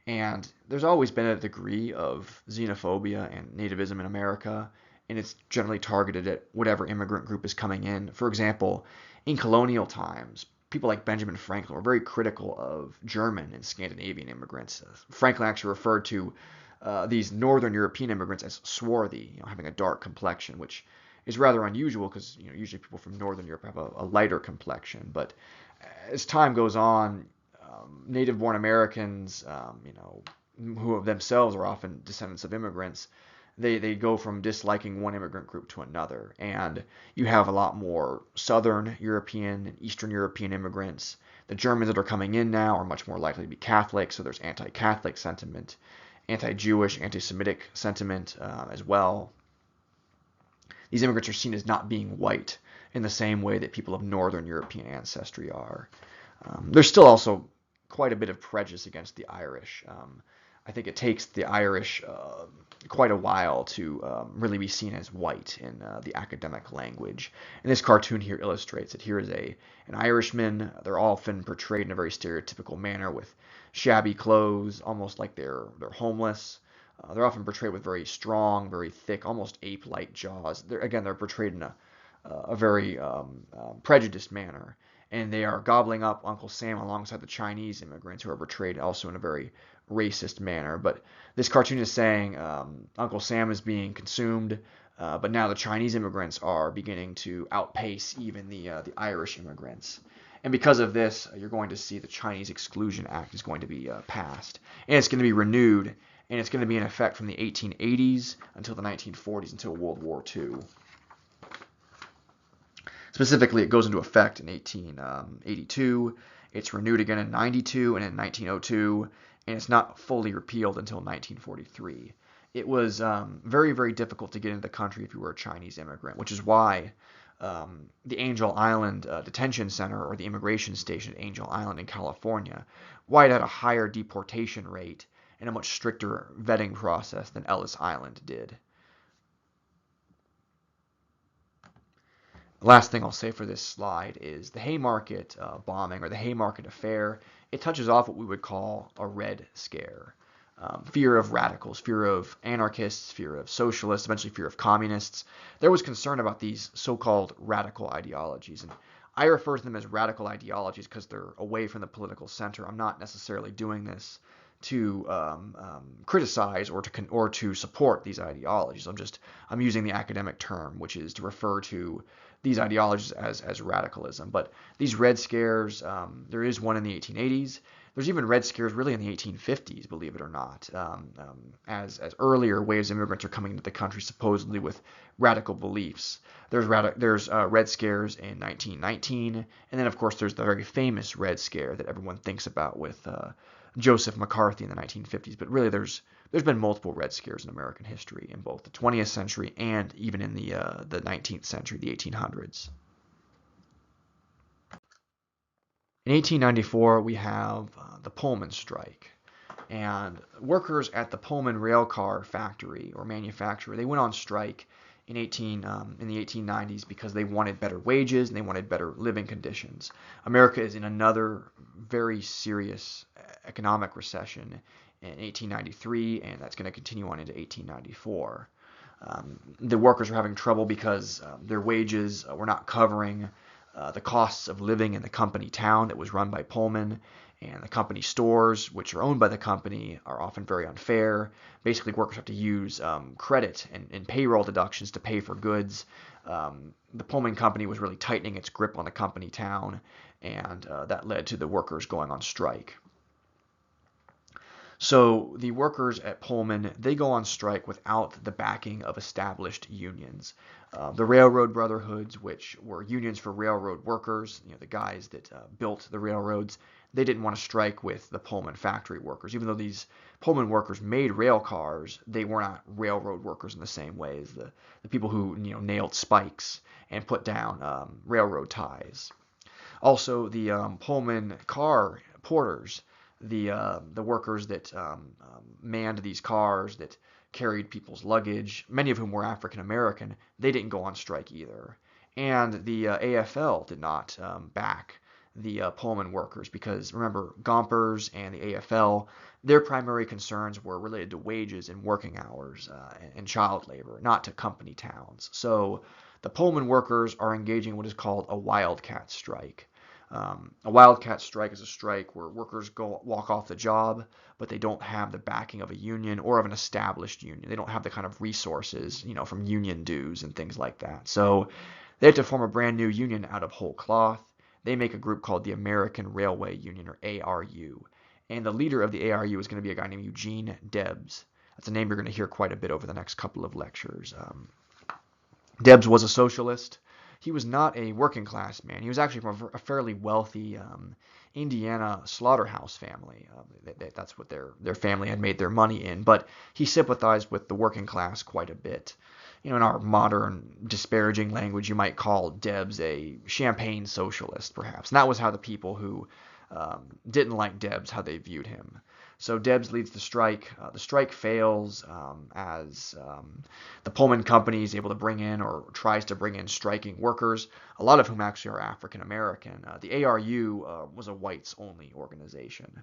And there's always been a degree of xenophobia and nativism in America, and it's generally targeted at whatever immigrant group is coming in. For example, in colonial times, people like Benjamin Franklin were very critical of German and Scandinavian immigrants. Franklin actually referred to these Northern European immigrants as swarthy, having a dark complexion, which is rather unusual because usually people from Northern Europe have a lighter complexion. But as time goes on, native-born Americans, who themselves are often descendants of immigrants, they go from disliking one immigrant group to another. And you have a lot more Southern European and Eastern European immigrants. The Germans that are coming in now are much more likely to be Catholic, so there's anti-Catholic sentiment, anti-Jewish, anti-Semitic sentiment as well. These immigrants are seen as not being white in the same way that people of Northern European ancestry are. There's still also quite a bit of prejudice against the Irish. I think it takes the Irish quite a while to really be seen as white in the academic language. And this cartoon here illustrates it. Here is an Irishman. They're often portrayed in a very stereotypical manner with shabby clothes, almost like they're homeless. They're often portrayed with very strong, very thick, almost ape-like jaws. They're portrayed in a very prejudiced manner. And they are gobbling up Uncle Sam alongside the Chinese immigrants who are portrayed also in a very racist manner. But this cartoon is saying Uncle Sam is being consumed, but now the Chinese immigrants are beginning to outpace even the Irish immigrants. And because of this, you're going to see the Chinese Exclusion Act is going to be passed. And it's going to be renewed, and it's going to be in effect from the 1880s until the 1940s, until World War II. Specifically, it goes into effect in 1882. It's renewed again in 92 and in 1902, and it's not fully repealed until 1943. It was very, very difficult to get into the country if you were a Chinese immigrant, which is why the Angel Island Detention Center, or the immigration station at Angel Island in California, why it had a higher deportation rate and a much stricter vetting process than Ellis Island did. The last thing I'll say for this slide is the Haymarket bombing, or the Haymarket affair. It touches off what we would call a Red Scare. Fear of radicals, fear of anarchists, fear of socialists, eventually fear of communists. There was concern about these so-called radical ideologies. And I refer to them as radical ideologies because they're away from the political center. I'm not necessarily doing this to criticize or to support these ideologies. I'm using the academic term, which is to refer to these ideologies as radicalism. But these Red Scares, there is one in the 1880s. There's even Red Scares really in the 1850s, believe it or not, as earlier waves of immigrants are coming into the country supposedly with radical beliefs. There's Red Scares in 1919, and then of course there's the very famous Red Scare that everyone thinks about with Joseph McCarthy in the 1950s. But really there's been multiple Red Scares in American history in both the 20th century and even in the 19th century, the 1800s. In 1894, we have the Pullman strike, and workers at the Pullman railcar factory or manufacturer, they went on strike in the 1890s because they wanted better wages and they wanted better living conditions. America is in another very serious economic recession in 1893, and that's going to continue on into 1894. The workers were having trouble because their wages were not covering the costs of living in the company town that was run by Pullman. And the company stores, which are owned by the company, are often very unfair. Basically, workers have to use credit and payroll deductions to pay for goods. The Pullman company was really tightening its grip on the company town, and that led to the workers going on strike. So the workers at Pullman, they go on strike without the backing of established unions. The railroad brotherhoods, which were unions for railroad workers, the guys that built the railroads, they didn't want to strike with the Pullman factory workers. Even though these Pullman workers made rail cars, they were not railroad workers in the same way as the people who nailed spikes and put down railroad ties. Also, the Pullman car porters, the workers that manned these cars that carried people's luggage, many of whom were African American, they didn't go on strike either. And the AFL did not back the Pullman workers because remember, Gompers and the AFL, their primary concerns were related to wages and working hours and child labor, not to company towns. So the Pullman workers are engaging in what is called a wildcat strike. A wildcat strike is a strike where workers walk off the job, but they don't have the backing of a union or of an established union. They don't have the kind of resources, from union dues and things like that. So they have to form a brand new union out of whole cloth. They make a group called the American Railway Union, or ARU. And the leader of the ARU is going to be a guy named Eugene Debs. That's a name you're going to hear quite a bit over the next couple of lectures. Debs was a socialist. He was not a working class man. He was actually from a fairly wealthy Indiana slaughterhouse family. That's what their family had made their money in. But he sympathized with the working class quite a bit. In our modern disparaging language, you might call Debs a champagne socialist, perhaps. And that was how the people who didn't like Debs, how they viewed him. So Debs leads the strike. The strike fails as the Pullman company is able to bring in or tries to bring in striking workers, a lot of whom actually are African American. The ARU was a whites-only organization.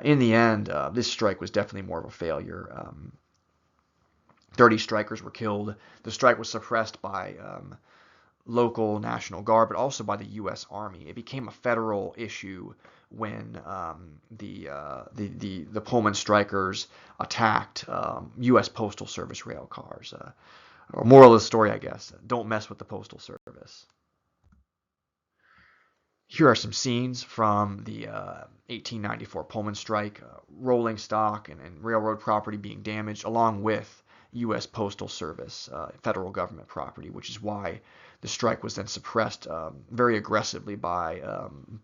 In the end, this strike was definitely more of a failure. 30 strikers were killed. The strike was suppressed by local National Guard, but also by the U.S. Army. It became a federal issue when the Pullman strikers attacked U.S. Postal Service rail cars. Moral of the story, I guess, don't mess with the Postal Service. Here are some scenes from the 1894 Pullman strike, rolling stock and railroad property being damaged, along with U.S. Postal Service, federal government property, which is why the strike was then suppressed very aggressively by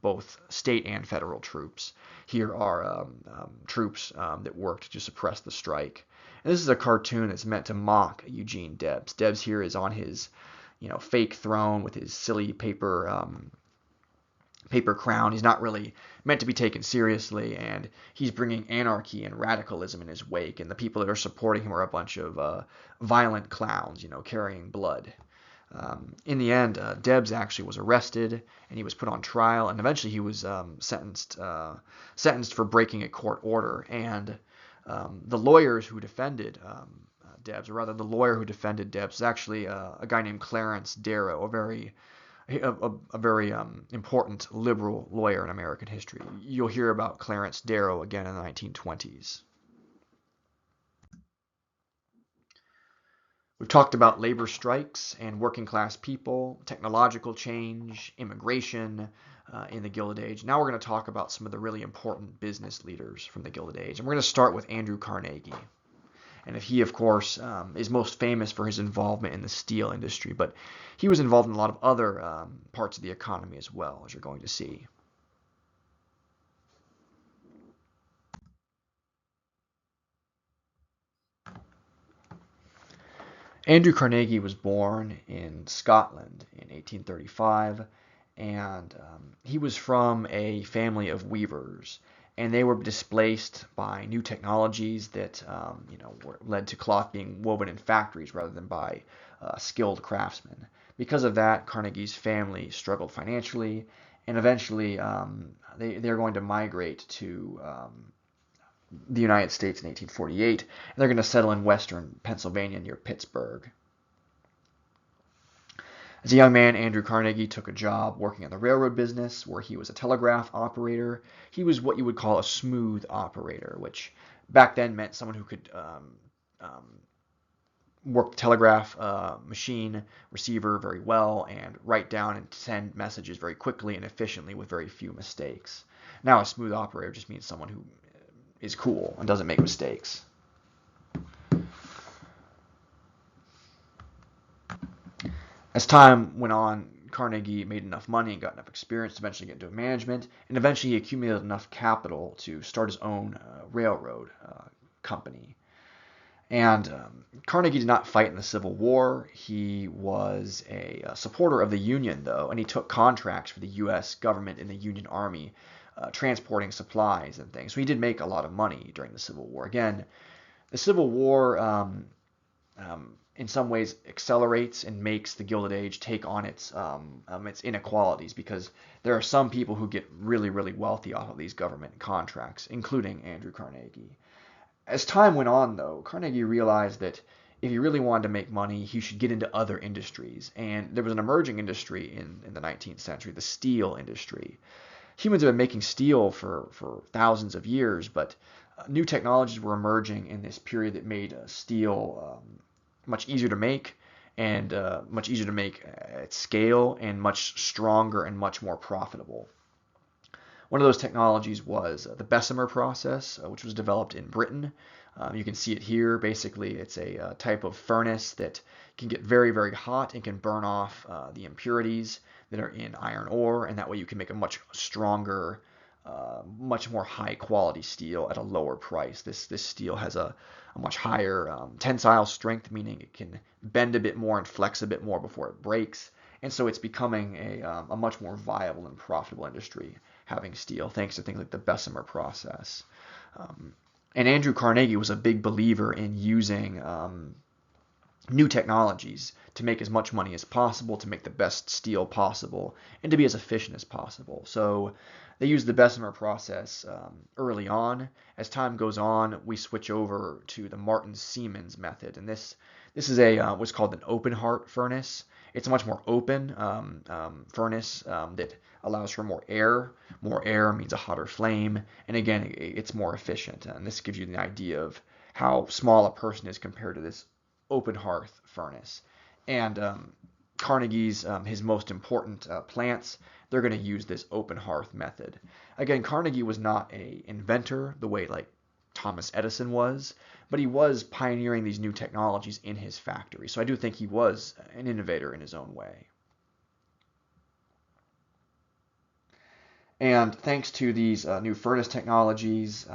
both state and federal troops. Here are troops that worked to suppress the strike. And this is a cartoon that's meant to mock Eugene Debs. Debs here is on his, fake throne with his silly paper crown. He's not really meant to be taken seriously, and he's bringing anarchy and radicalism in his wake, and the people that are supporting him are a bunch of violent clowns, carrying blood. In the end, Debs actually was arrested, and he was put on trial, and eventually he was sentenced for breaking a court order. And the lawyers who defended Debs, or rather the lawyer who defended Debs, is actually a guy named Clarence Darrow, a very important liberal lawyer in American history. You'll hear about Clarence Darrow again in the 1920s. We've talked about labor strikes and working class people, technological change, immigration in the Gilded Age. Now we're going to talk about some of the really important business leaders from the Gilded Age. And we're going to start with Andrew Carnegie. And he, of course, is most famous for his involvement in the steel industry, but he was involved in a lot of other parts of the economy as well, as you're going to see. Andrew Carnegie was born in Scotland in 1835, and he was from a family of weavers. And they were displaced by new technologies that led to cloth being woven in factories rather than by skilled craftsmen. Because of that, Carnegie's family struggled financially, and eventually they're going to migrate to the United States in 1848, and they're going to settle in western Pennsylvania near Pittsburgh. As a young man, Andrew Carnegie took a job working in the railroad business where he was a telegraph operator. He was what you would call a smooth operator, which back then meant someone who could um, work the telegraph machine receiver very well and write down and send messages very quickly and efficiently with very few mistakes. Now, a smooth operator just means someone who is cool and doesn't make mistakes. As time went on, Carnegie made enough money and got enough experience to eventually get into management, and eventually he accumulated enough capital to start his own railroad company. And Carnegie did not fight in the Civil War. He was a supporter of the Union, though, and he took contracts for the U.S. government and the Union Army, transporting supplies and things. So he did make a lot of money during the Civil War. Again, the Civil War in some ways accelerates and makes the Gilded Age take on its inequalities, because there are some people who get really, really wealthy off of these government contracts, including Andrew Carnegie. As time went on, though, Carnegie realized that if he really wanted to make money, he should get into other industries. And there was an emerging industry in the 19th century, the steel industry. Humans have been making steel for thousands of years, but new technologies were emerging in this period that made steel much easier to make, and much easier to make at scale, and much stronger and much more profitable. One of those technologies was the Bessemer process, which was developed in Britain. You can see it here. Basically, it's a type of furnace that can get very, very hot and can burn off the impurities that are in iron ore, and that way you can make a much stronger, much more high quality steel at a lower price. This steel has a much higher tensile strength, meaning it can bend a bit more and flex a bit more before it breaks. And so it's becoming a much more viable and profitable industry, having steel, thanks to things like the Bessemer process. And Andrew Carnegie was a big believer in using new technologies to make as much money as possible, to make the best steel possible, and to be as efficient as possible. So they used the Bessemer process early on. As time goes on, we switch over to the Martin-Siemens method, and this is what's called an open heart furnace. It's a much more open furnace that allows for more air. More air means a hotter flame, and again, it's more efficient. And this gives you the idea of how small a person is compared to this open hearth furnace. And Carnegie's his most important plants, they're going to use this open hearth method. Again, Carnegie was not an inventor the way like Thomas Edison was, but he was pioneering these new technologies in his factory. So I do think he was an innovator in his own way. And thanks to these new furnace technologies,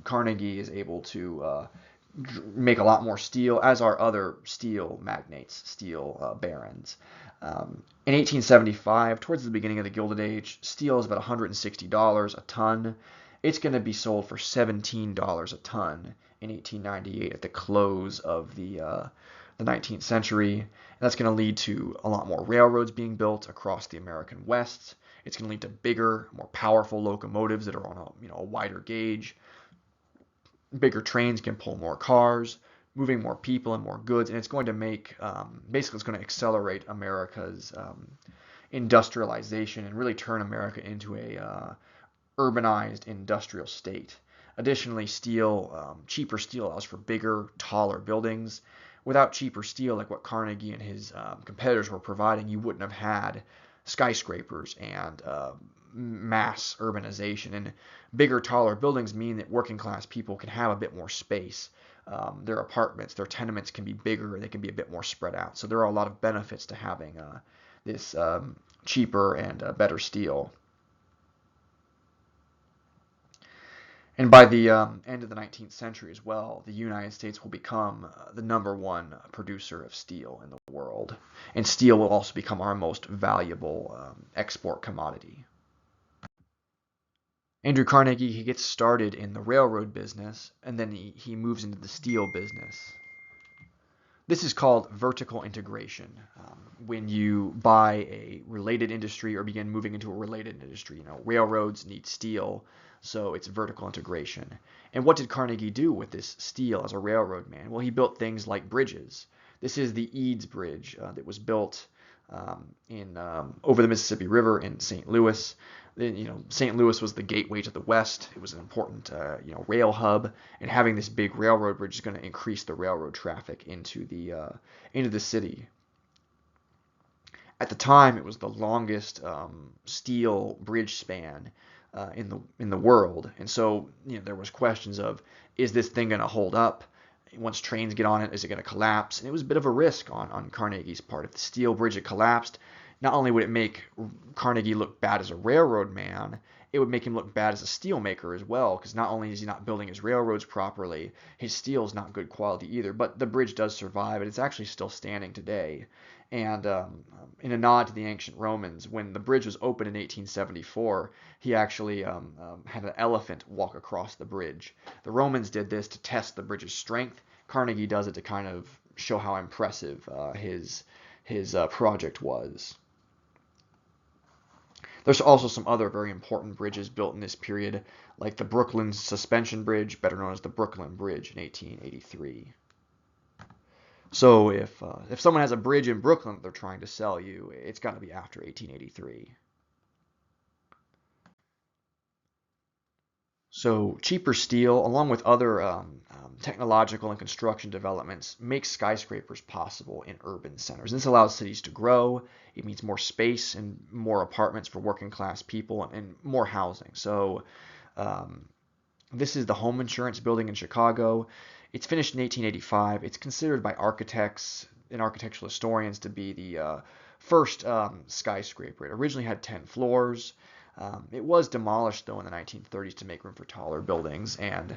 Carnegie is able to make a lot more steel, as are other steel magnates, steel barons. In 1875, towards the beginning of the Gilded Age, steel is about $160 a ton. It's going to be sold for $17 a ton in 1898 at the close of the 19th century. And that's going to lead to a lot more railroads being built across the American West. It's going to lead to bigger, more powerful locomotives that are on a wider gauge. Bigger trains can pull more cars, moving more people and more goods, and it's going to make basically it's going to accelerate America's industrialization and really turn America into a urbanized industrial state. Additionally, cheaper steel allows for bigger, taller buildings. Without cheaper steel, like what Carnegie and his competitors were providing, you wouldn't have had skyscrapers and mass urbanization. And bigger, taller buildings mean that working class people can have a bit more space. Their apartments, their tenements can be bigger, and they can be a bit more spread out. So there are a lot of benefits to having this cheaper and better steel. And by the end of the 19th century as well, the United States will become the #1 producer of steel in the world. And steel will also become our most valuable export commodity. Andrew Carnegie, he gets started in the railroad business, and then he moves into the steel business. This is called vertical integration. When you buy a related industry or begin moving into a related industry, railroads need steel, so it's vertical integration. And what did Carnegie do with this steel as a railroad man? Well, he built things like bridges. This is the Eads Bridge that was built in over the Mississippi River in St. Louis. St. Louis was the gateway to the West. It was an important, rail hub, and having this big railroad bridge is going to increase the railroad traffic into the city. At the time, it was the longest steel bridge span in the world, and so there was questions of, is this thing going to hold up? Once trains get on it, is it going to collapse? And it was a bit of a risk on Carnegie's part. If the steel bridge had collapsed, not only would it make Carnegie look bad as a railroad man, it would make him look bad as a steel maker as well, because not only is he not building his railroads properly, his steel is not good quality either. But the bridge does survive, and it's actually still standing today. And in a nod to the ancient Romans, when the bridge was opened in 1874, he actually had an elephant walk across the bridge. The Romans did this to test the bridge's strength. Carnegie does it to kind of show how impressive his project was. There's also some other very important bridges built in this period, like the Brooklyn Suspension Bridge, better known as the Brooklyn Bridge in 1883. So if someone has a bridge in Brooklyn that they're trying to sell you, it's got to be after 1883. So cheaper steel, along with other technological and construction developments, makes skyscrapers possible in urban centers. And this allows cities to grow. It means more space and more apartments for working class people and more housing. So this is the Home Insurance Building in Chicago. It's finished in 1885. It's considered by architects and architectural historians to be the first skyscraper. It originally had 10 floors. It was demolished, though, in the 1930s to make room for taller buildings. And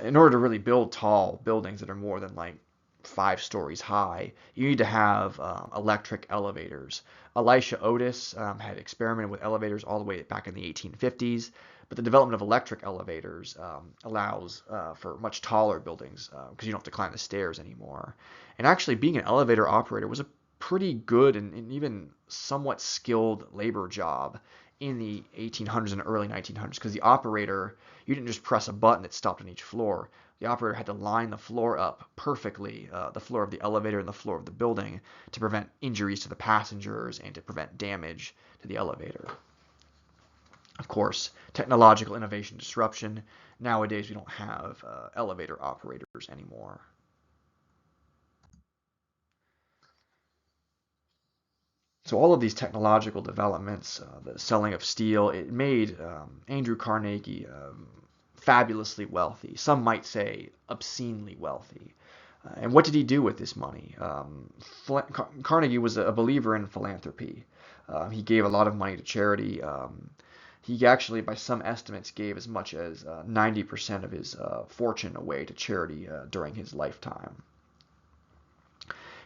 in order to really build tall buildings that are more than like 5 stories high, you need to have electric elevators. Elisha Otis had experimented with elevators all the way back in the 1850s, but the development of electric elevators allows for much taller buildings because you don't have to climb the stairs anymore. And actually, being an elevator operator was a pretty good and even somewhat skilled labor job in the 1800s and early 1900s, because the operator, you didn't just press a button that stopped on each floor. The operator had to line the floor up perfectly, the floor of the elevator and the floor of the building, to prevent injuries to the passengers and to prevent damage to the elevator. Of course, technological innovation disruption. Nowadays, we don't have elevator operators anymore. So all of these technological developments, the selling of steel, it made Andrew Carnegie fabulously wealthy. Some might say obscenely wealthy. And what did he do with this money? Carnegie was a believer in philanthropy. He gave a lot of money to charity. He actually, by some estimates, gave as much as 90% of his fortune away to charity during his lifetime.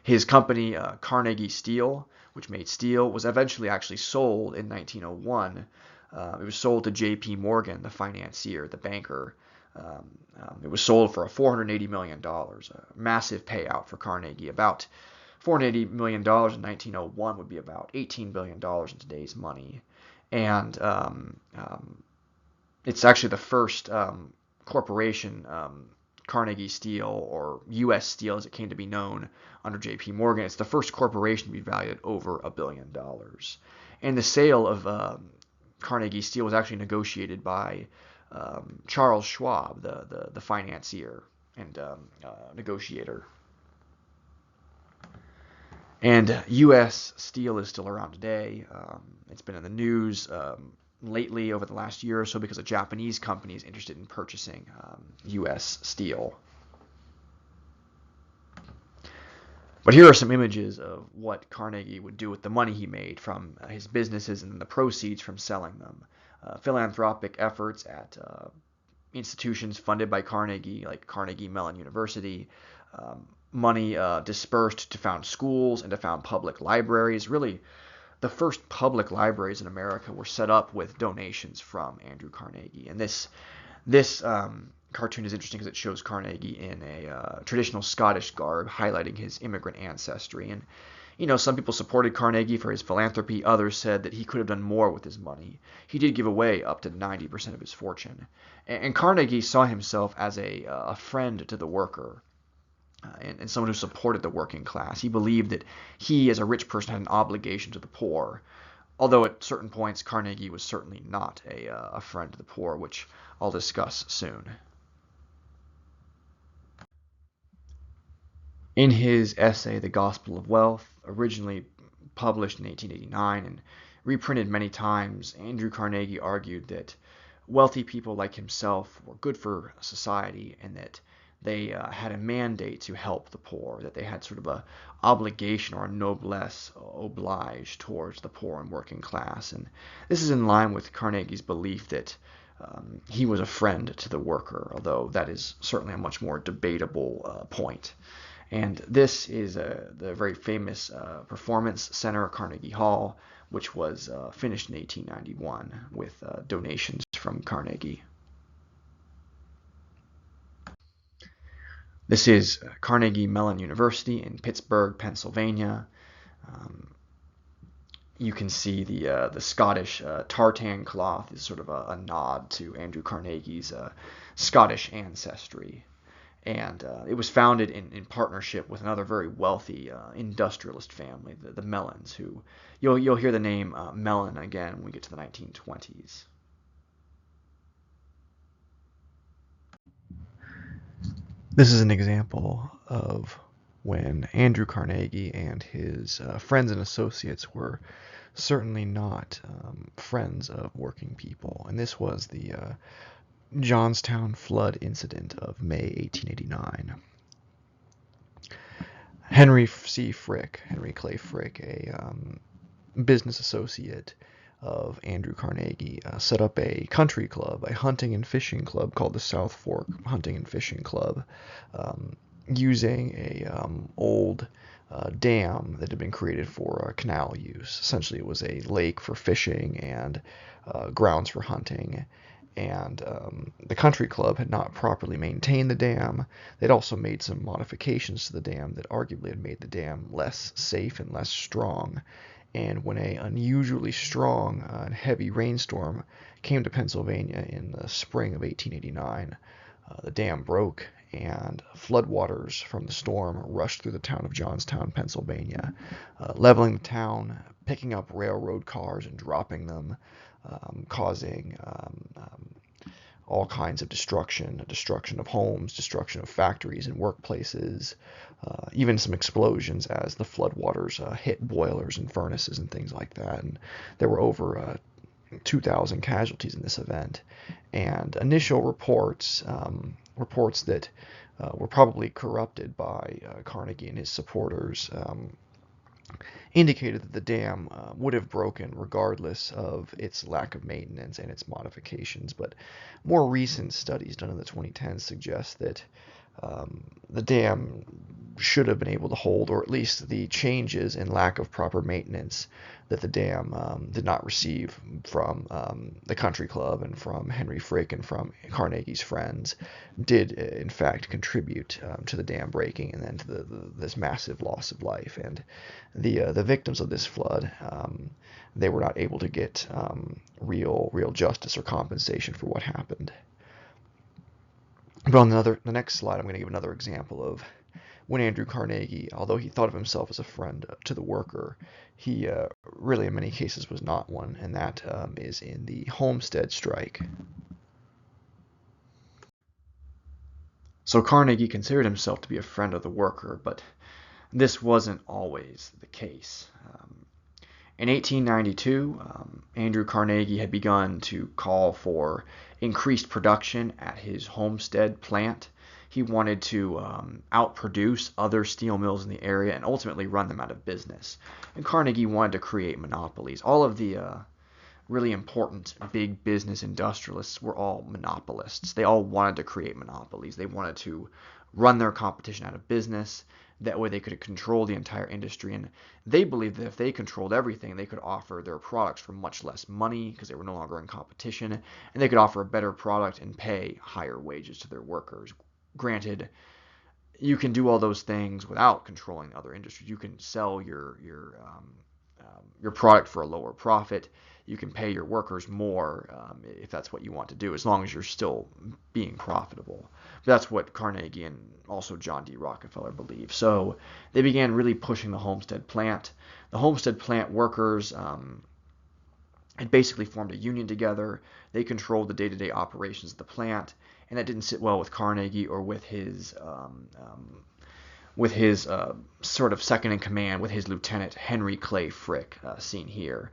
His company, Carnegie Steel, which made steel, was eventually actually sold in 1901. It was sold to J.P. Morgan, the financier, the banker. It was sold for $480 million, a massive payout for Carnegie. About $480 million in 1901 would be about $18 billion in today's money. And it's actually the first corporation, Carnegie Steel, or U.S. Steel as it came to be known under J.P. Morgan. It's the first corporation to be valued at over $1 billion. And the sale of Carnegie Steel was actually negotiated by Charles Schwab, the financier and negotiator. And U.S. Steel is still around today. It's been in the news lately over the last year or so because a Japanese company is interested in purchasing U.S. Steel. But here are some images of what Carnegie would do with the money he made from his businesses and the proceeds from selling them. Philanthropic efforts at institutions funded by Carnegie, like Carnegie Mellon University. Money dispersed to found schools and to found public libraries. Really, the first public libraries in America were set up with donations from Andrew Carnegie. And this cartoon is interesting because it shows Carnegie in a traditional Scottish garb, highlighting his immigrant ancestry. And some people supported Carnegie for his philanthropy. Others said that he could have done more with his money. He did give away up to 90% of his fortune. And Carnegie saw himself as a friend to the worker, and someone who supported the working class. He believed that he, as a rich person, had an obligation to the poor. Although at certain points, Carnegie was certainly not a friend to the poor, which I'll discuss soon. In his essay, The Gospel of Wealth, originally published in 1889 and reprinted many times, Andrew Carnegie argued that wealthy people like himself were good for society and that they had a mandate to help the poor, that they had sort of a obligation or a noblesse oblige towards the poor and working class. And this is in line with Carnegie's belief that he was a friend to the worker, although that is certainly a much more debatable point. And this is the very famous Performance Center, Carnegie Hall, which was finished in 1891 with donations from Carnegie. This is Carnegie Mellon University in Pittsburgh, Pennsylvania. Um, you can see the Scottish tartan cloth is sort of a nod to Andrew Carnegie's Scottish ancestry. And it was founded in partnership with another very wealthy industrialist family, the Mellons, who you'll hear the name Mellon again when we get to the 1920s. This is an example of when Andrew Carnegie and his friends and associates were certainly not friends of working people. And this was the Johnstown flood incident of May 1889. Henry Clay Frick, a business associate of Andrew Carnegie, set up a country club, a hunting and fishing club called the South Fork Hunting and Fishing Club, using a old dam that had been created for canal use. Essentially, it was a lake for fishing and grounds for hunting. And the country club had not properly maintained the dam. They'd also made some modifications to the dam that arguably had made the dam less safe and less strong. And when an unusually strong and heavy rainstorm came to Pennsylvania in the spring of 1889, the dam broke and floodwaters from the storm rushed through the town of Johnstown, Pennsylvania, leveling the town, picking up railroad cars and dropping them, causing all kinds of destruction of homes, destruction of factories and workplaces, even some explosions as the floodwaters hit boilers and furnaces and things like that. And there were over 2,000 casualties in this event. And initial reports that were probably corrupted by Carnegie and his supporters, indicated that the dam would have broken regardless of its lack of maintenance and its modifications. But more recent studies done in the 2010s suggest that the dam should have been able to hold, or at least the changes in lack of proper maintenance that the dam did not receive from the country club and from Henry Frick and from Carnegie's friends did in fact contribute to the dam breaking and then to this massive loss of life. And the victims of this flood, they were not able to get real justice or compensation for what happened. But on the next slide, I'm going to give another example of when Andrew Carnegie, although he thought of himself as a friend to the worker, he really in many cases was not one, and that is in the Homestead strike. So Carnegie considered himself to be a friend of the worker, but this wasn't always the case. In 1892, Andrew Carnegie had begun to call for increased production at his Homestead plant. He wanted to outproduce other steel mills in the area and ultimately run them out of business. And Carnegie wanted to create monopolies. All of the really important big business industrialists were all monopolists. They all wanted to create monopolies. They wanted to run their competition out of business. That way they could control the entire industry. And they believed that if they controlled everything, they could offer their products for much less money because they were no longer in competition. And they could offer a better product and pay higher wages to their workers. Granted, you can do all those things without controlling other industries. You can sell your product for a lower profit. You can pay your workers more if that's what you want to do, as long as you're still being profitable. But that's what Carnegie and also John D. Rockefeller believed. So they began really pushing the Homestead plant. The Homestead plant workers had basically formed a union together. They controlled the day-to-day operations of the plant, and that didn't sit well with Carnegie or with his sort of second in command, with his lieutenant Henry Clay Frick, seen here.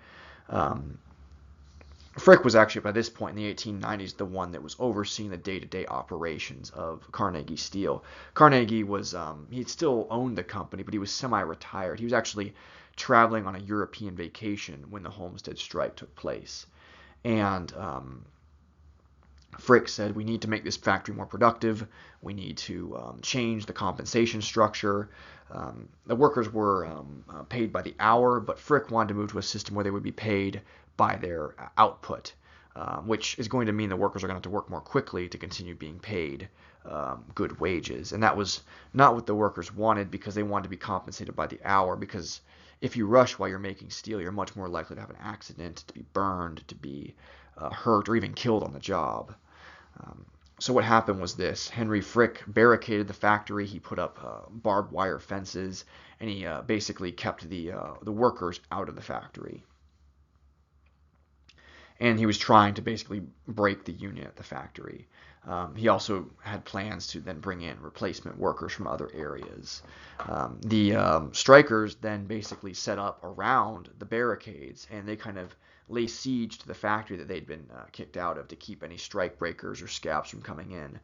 Frick was actually, by this point in the 1890s, the one that was overseeing the day-to-day operations of Carnegie Steel. Carnegie was, he still owned the company, but he was semi-retired. He was actually traveling on a European vacation when the Homestead strike took place. And Frick said, we need to make this factory more productive. We need to change the compensation structure. The workers were paid by the hour, but Frick wanted to move to a system where they would be paid by their output, which is going to mean the workers are going to have to work more quickly to continue being paid good wages. And that was not what the workers wanted, because they wanted to be compensated by the hour, because if you rush while you're making steel, you're much more likely to have an accident, to be burned, to be hurt, or even killed on the job. So what happened was this. Henry Frick barricaded the factory. He put up barbed wire fences, and he basically kept the workers out of the factory. And he was trying to basically break the union at the factory. He also had plans to then bring in replacement workers from other areas. The strikers then basically set up around the barricades, and they kind of lay siege to the factory that they'd been kicked out of to keep any strike breakers or scabs from coming in.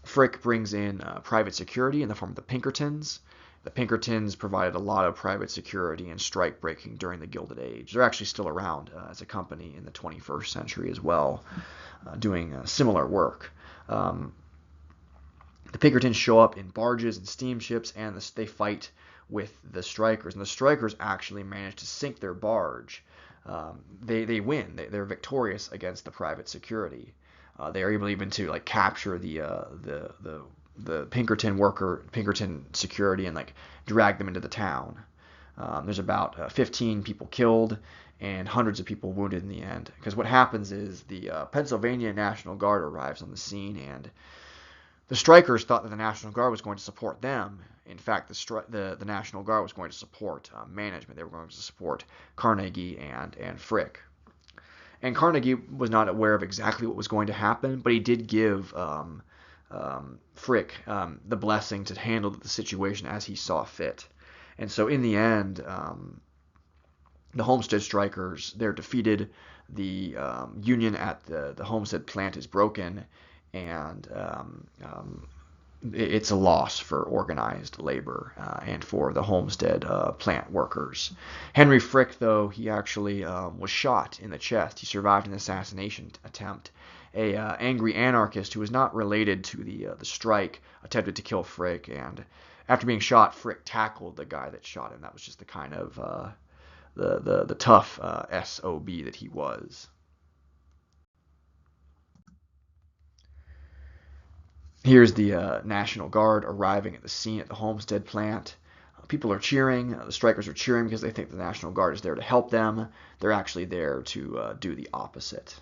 Frick brings in private security in the form of the Pinkertons. The Pinkertons provided a lot of private security and strike breaking during the Gilded Age. They're actually still around as a company in the 21st century as well, doing similar work. The Pinkertons show up in barges and steamships, and they fight with the strikers. And the strikers actually manage to sink their barge. They win. They're victorious against the private security. They are able even to capture the Pinkerton security, and drag them into the town. There's about 15 people killed and hundreds of people wounded in the end. Because what happens is the Pennsylvania National Guard arrives on the scene, and the strikers thought that the National Guard was going to support them. In fact, the National Guard was going to support management. They were going to support Carnegie and Frick. And Carnegie was not aware of exactly what was going to happen, but he did give Frick the blessing to handle the situation as he saw fit. And so in the end, the Homestead strikers, they're defeated. The union at the Homestead plant is broken, and it's a loss for organized labor and for the Homestead plant workers. Henry Frick, though, he actually was shot in the chest. He survived an assassination attempt. A angry anarchist who was not related to the strike attempted to kill Frick, and after being shot, Frick tackled the guy that shot him. That was just the kind of the tough SOB that he was. Here's the National Guard arriving at the scene at the Homestead plant. People are cheering. The strikers are cheering because they think the National Guard is there to help them. They're actually there to do the opposite.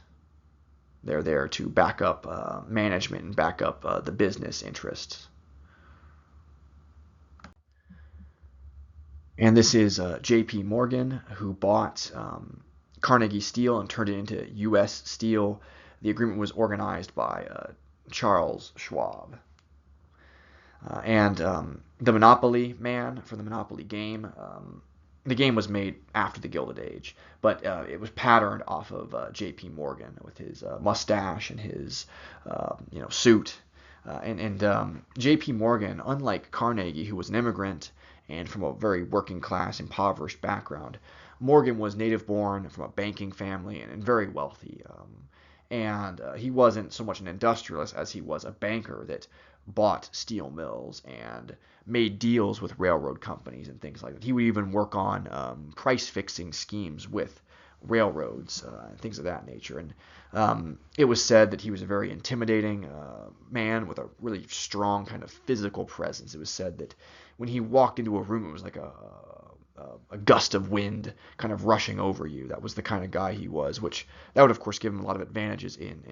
They're there to back up management and back up the business interests. And this is J.P. Morgan, who bought Carnegie Steel and turned it into U.S. Steel. The agreement was organized by Charles Schwab. And the Monopoly man for the Monopoly game, the game was made after the Gilded Age, but it was patterned off of J.P. Morgan with his mustache and his suit. And J.P. Morgan, unlike Carnegie, who was an immigrant and from a very working class, impoverished background, Morgan was native born from a banking family and very wealthy. And he wasn't so much an industrialist as he was a banker that bought steel mills and made deals with railroad companies and things like that. He would even work on price fixing schemes with railroads and things of that nature. And it was said that he was a very intimidating man with a really strong kind of physical presence. It was said that when he walked into a room, it was like a gust of wind kind of rushing over you. That was the kind of guy he was, which that would, of course, give him a lot of advantages in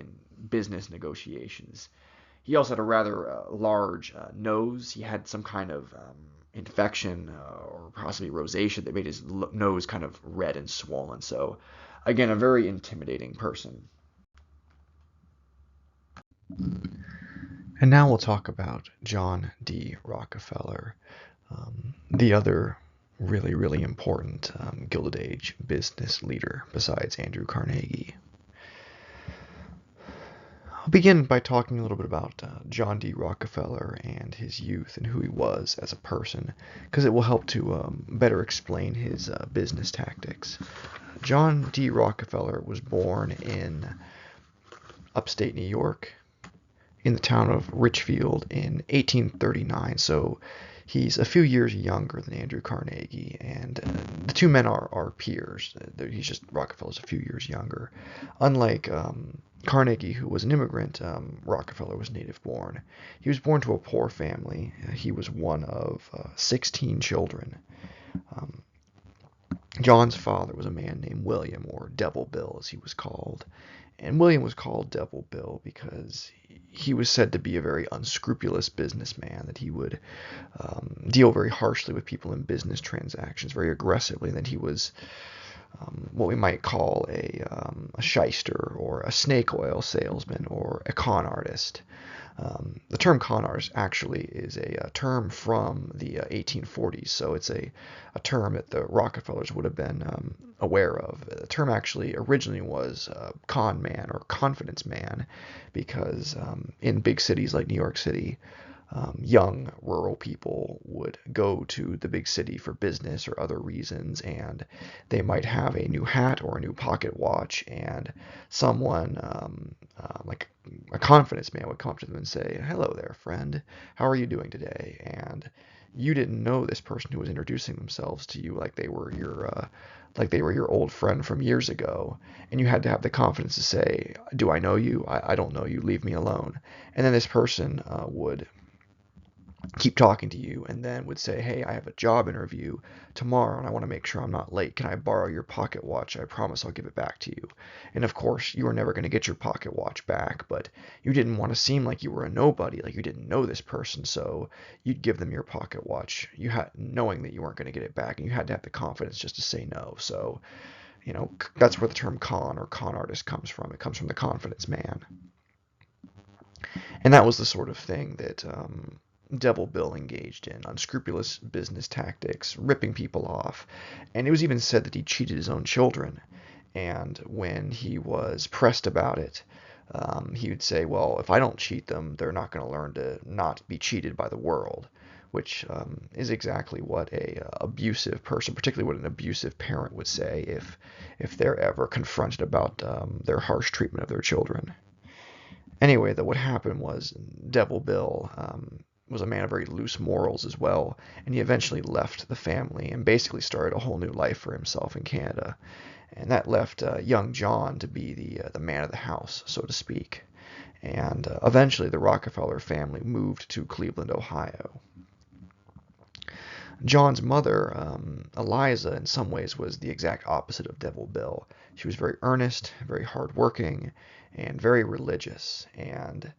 business negotiations. He also had a rather large nose. He had some kind of infection or possibly rosacea that made his nose kind of red and swollen. So, again, a very intimidating person. And now we'll talk about John D. Rockefeller, the other really, really important Gilded Age business leader besides Andrew Carnegie. I'll begin by talking a little bit about John D. Rockefeller and his youth and who he was as a person, because it will help to better explain his business tactics. John D. Rockefeller was born in upstate New York in the town of Richfield in 1839, so he's a few years younger than Andrew Carnegie, and the two men are peers. He's just Rockefeller's a few years younger. Unlike Carnegie, who was an immigrant, Rockefeller was native born. He was born to a poor family. He was one of 16 children. Um, John's father was a man named William, or Devil Bill as he was called. And William was called Devil Bill because he was said to be a very unscrupulous businessman, that he would deal very harshly with people in business transactions, very aggressively, and that he was what we might call a shyster or a snake oil salesman or a con artist. The term con artist actually is a term from the 1840s, so it's a term that the Rockefellers would have been aware of. The term actually originally was con man or confidence man, because in big cities like New York City, young rural people would go to the big city for business or other reasons, and they might have a new hat or a new pocket watch, and someone like a confidence man would come up to them and say, "Hello there, friend. How are you doing today?" And you didn't know this person who was introducing themselves to you like they were your old friend from years ago, and you had to have the confidence to say, "Do I know you? I don't know you. Leave me alone." And then this person would keep talking to you and then would say, "Hey, I have a job interview tomorrow and I want to make sure I'm not late. Can I borrow your pocket watch? I promise I'll give it back to you." And of course, you were never going to get your pocket watch back, but you didn't want to seem like you were a nobody, like you didn't know this person, so you'd give them your pocket watch, knowing that you weren't going to get it back, and you had to have the confidence just to say no. So, that's where the term con or con artist comes from. It comes from the confidence man. And that was the sort of thing that Devil Bill engaged in: unscrupulous business tactics, ripping people off, and it was even said that he cheated his own children. And when he was pressed about it, he would say, "Well, if I don't cheat them, they're not going to learn to not be cheated by the world," which is exactly what a abusive person, particularly what an abusive parent would say if they're ever confronted about their harsh treatment of their children. Anyway, what happened was Devil Bill was a man of very loose morals as well, and he eventually left the family and basically started a whole new life for himself in Canada. And that left young John to be the man of the house, so to speak. And eventually the Rockefeller family moved to Cleveland, Ohio. John's mother, Eliza, in some ways was the exact opposite of Devil Bill. She was very earnest, very hardworking, and very religious. And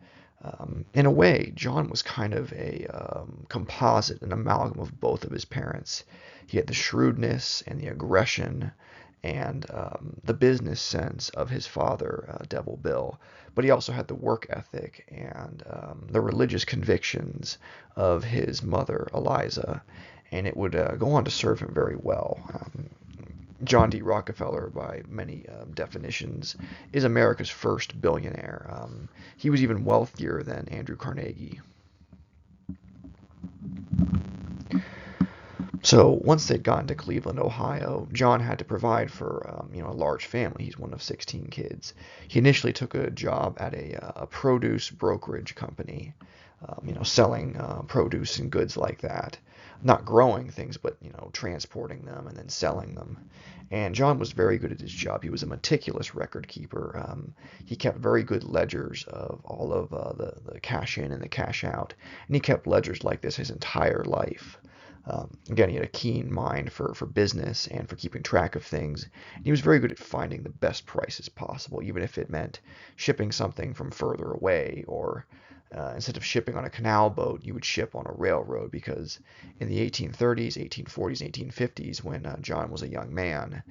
in a way, John was kind of a composite, an amalgam of both of his parents. He had the shrewdness and the aggression and the business sense of his father, Devil Bill, but he also had the work ethic and the religious convictions of his mother, Eliza, and it would go on to serve him very well. John D. Rockefeller, by many definitions, is America's first billionaire. He was even wealthier than Andrew Carnegie. So once they'd gotten to Cleveland, Ohio, John had to provide for a large family. He's one of 16 kids. He initially took a job at a produce brokerage company, selling produce and goods like that. Not growing things, but transporting them and then selling them. And John was very good at his job. He was a meticulous record keeper. He kept very good ledgers of all of the cash in and the cash out, and he kept ledgers like this his entire life. Again, he had a keen mind for business and for keeping track of things. And he was very good at finding the best prices possible, even if it meant shipping something from further away, or instead of shipping on a canal boat, you would ship on a railroad, because in the 1830s, 1840s, 1850s, when John was a young man,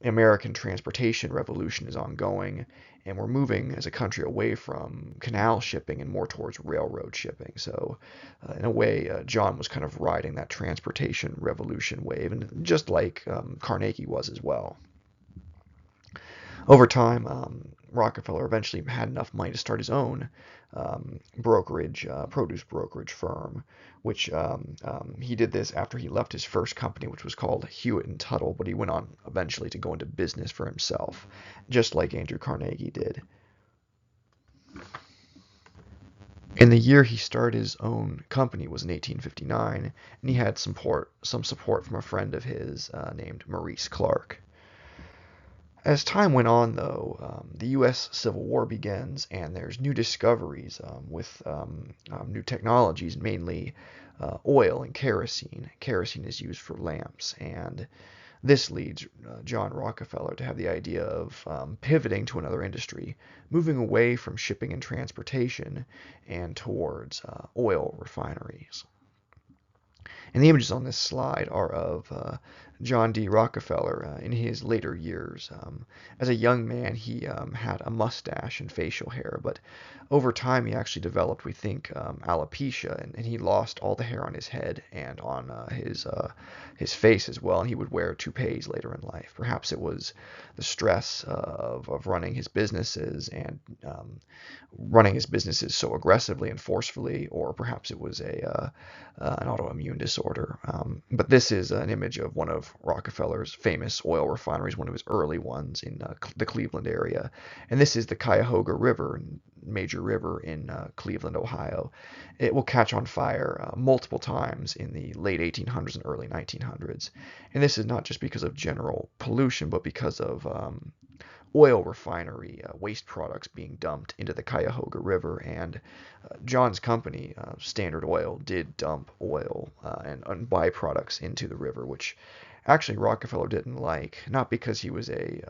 American transportation revolution is ongoing, and we're moving as a country away from canal shipping and more towards railroad shipping. So, in a way, John was kind of riding that transportation revolution wave, and just like Carnegie was as well. Over time, Rockefeller eventually had enough money to start his own produce brokerage firm, which he did this after he left his first company, which was called Hewitt and Tuttle, but he went on eventually to go into business for himself, just like Andrew Carnegie did. And the year he started his own company was in 1859, and he had some support from a friend of his named Maurice Clark. As time went on, though, the U.S. Civil War begins, and there's new discoveries with new technologies, mainly oil and kerosene. Kerosene is used for lamps, and this leads John Rockefeller to have the idea of pivoting to another industry, moving away from shipping and transportation and towards oil refineries. And the images on this slide are of John D. Rockefeller in his later years. As a young man, he had a mustache and facial hair, but over time he actually developed, we think, alopecia, and he lost all the hair on his head and on his face as well, and he would wear toupees later in life. Perhaps it was the stress of running his businesses and running his businesses so aggressively and forcefully, or perhaps it was an autoimmune disorder. But this is an image of one of Rockefeller's famous oil refineries, one of his early ones in the Cleveland area. And this is the Cuyahoga River, major river in Cleveland, Ohio. It will catch on fire multiple times in the late 1800s and early 1900s. And this is not just because of general pollution, but because of oil refinery waste products being dumped into the Cuyahoga River. And John's company, Standard Oil, did dump oil and byproducts into the river, which actually Rockefeller didn't like, not because he was an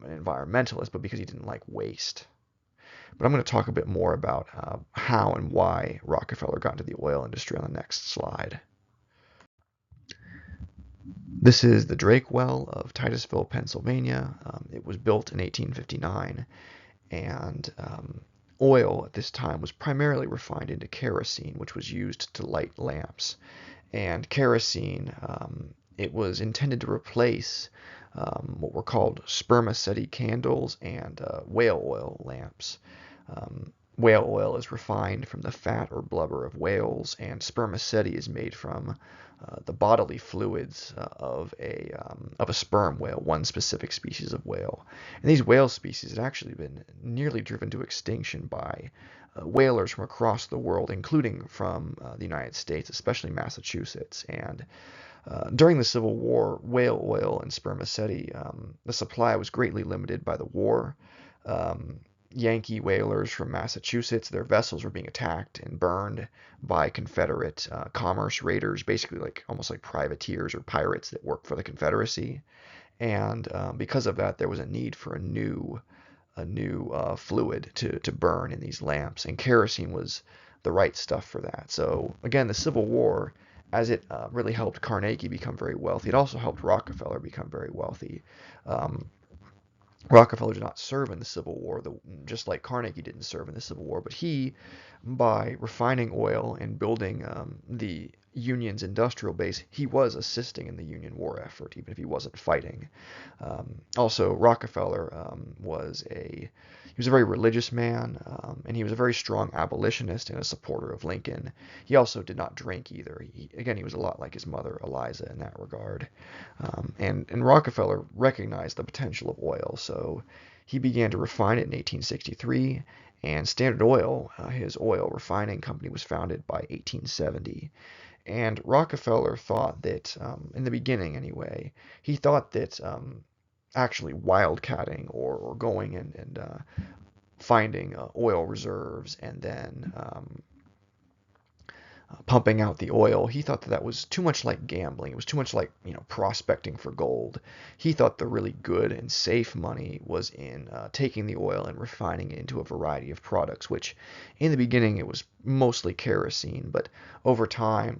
environmentalist, but because he didn't like waste. But I'm going to talk a bit more about how and why Rockefeller got into the oil industry on the next slide. This is the Drake Well of Titusville, Pennsylvania. It was built in 1859, and oil at this time was primarily refined into kerosene, which was used to light lamps. And kerosene, it was intended to replace what were called spermaceti candles and whale oil lamps. Whale oil is refined from the fat or blubber of whales, and spermaceti is made from the bodily fluids of a sperm whale, one specific species of whale. And these whale species had actually been nearly driven to extinction by whalers from across the world, including from the United States, especially Massachusetts. And during the Civil War, whale oil and spermaceti, the supply was greatly limited by the war. Yankee whalers from Massachusetts, their vessels were being attacked and burned by Confederate commerce raiders, basically almost like privateers or pirates that worked for the Confederacy. And because of that, there was a need for a new fluid to burn in these lamps, and kerosene was the right stuff for that. So again, the Civil War, as it really helped Carnegie become very wealthy, it also helped Rockefeller become very wealthy. Rockefeller did not serve in the Civil War, just like Carnegie didn't serve in the Civil War, but he, by refining oil and building the Union's industrial base, he was assisting in the Union war effort, even if he wasn't fighting. Also, Rockefeller he was a very religious man, and he was a very strong abolitionist and a supporter of Lincoln. He also did not drink either. Again, he was a lot like his mother, Eliza, in that regard. And Rockefeller recognized the potential of oil, so he began to refine it in 1863, and Standard Oil, his oil refining company, was founded by 1870. And Rockefeller thought that, in the beginning anyway, he thought that actually wildcatting or going and finding oil reserves and then pumping out the oil, he thought that that was too much like gambling. It was too much like, prospecting for gold. He thought the really good and safe money was in taking the oil and refining it into a variety of products, which in the beginning it was mostly kerosene, but over time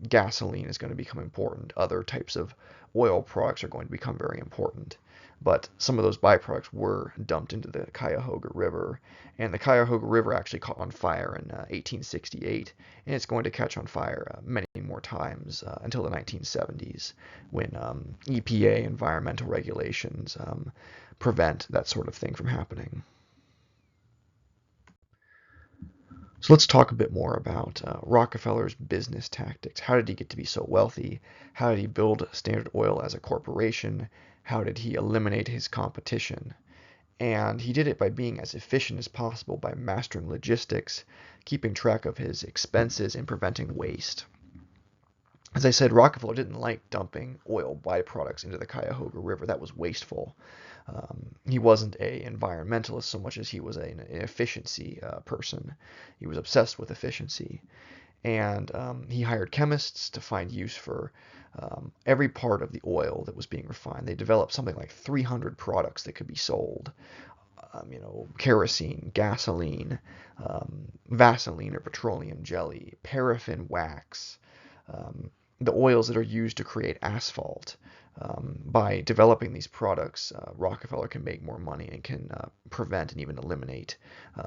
gasoline is going to become important. Other types of oil products are going to become very important. But some of those byproducts were dumped into the Cuyahoga River, and the Cuyahoga River actually caught on fire in 1868, and it's going to catch on fire many more times until the 1970s, when EPA environmental regulations prevent that sort of thing from happening. So let's talk a bit more about Rockefeller's business tactics. How did he get to be so wealthy? How did he build Standard Oil as a corporation? How did he eliminate his competition? And he did it by being as efficient as possible by mastering logistics, keeping track of his expenses, and preventing waste. As I said, Rockefeller didn't like dumping oil byproducts into the Cuyahoga River. That was wasteful. He wasn't an environmentalist so much as he was an efficiency person. He was obsessed with efficiency. And he hired chemists to find use for every part of the oil that was being refined. They developed something like 300 products that could be sold. Kerosene, gasoline, Vaseline or petroleum jelly, paraffin wax, the oils that are used to create asphalt. By developing these products, Rockefeller can make more money and can prevent and even eliminate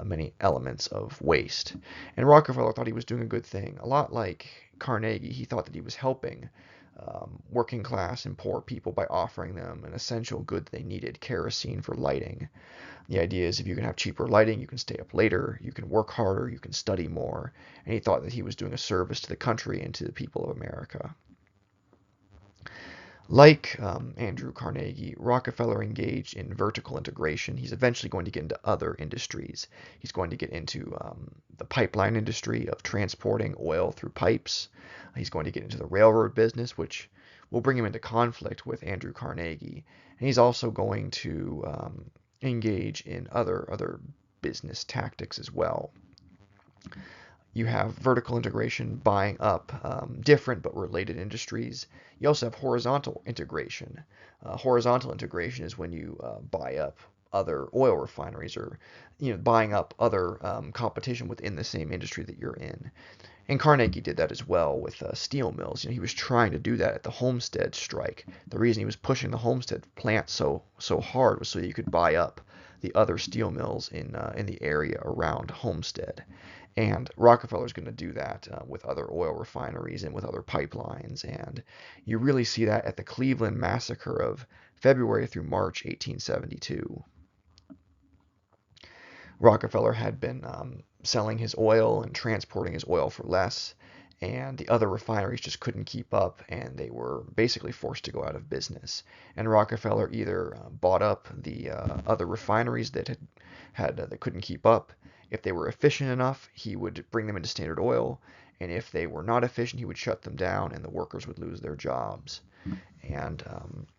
many elements of waste. And Rockefeller thought he was doing a good thing. A lot like Carnegie, he thought that he was helping working class and poor people by offering them an essential good they needed, kerosene for lighting. The idea is if you can have cheaper lighting, you can stay up later, you can work harder, you can study more. And he thought that he was doing a service to the country and to the people of America. Like Andrew Carnegie, Rockefeller engaged in vertical integration. He's eventually going to get into other industries. He's going to get into the pipeline industry of transporting oil through pipes. He's going to get into the railroad business, which will bring him into conflict with Andrew Carnegie. And he's also going to engage in other business tactics as well. You have vertical integration, buying up different but related industries. You also have horizontal integration. Horizontal integration is when you buy up other oil refineries or buying up other competition within the same industry that you're in. And Carnegie did that as well with steel mills. He was trying to do that at the Homestead strike. The reason he was pushing the Homestead plant so hard was so you could buy up the other steel mills in the area around Homestead. And Rockefeller's going to do that with other oil refineries and with other pipelines. And you really see that at the Cleveland massacre of February through March 1872. Rockefeller had been selling his oil and transporting his oil for less, and the other refineries just couldn't keep up, and they were basically forced to go out of business. And Rockefeller either bought up the other refineries that that couldn't keep up. If they were efficient enough, he would bring them into Standard Oil, and if they were not efficient, he would shut them down, and the workers would lose their jobs. And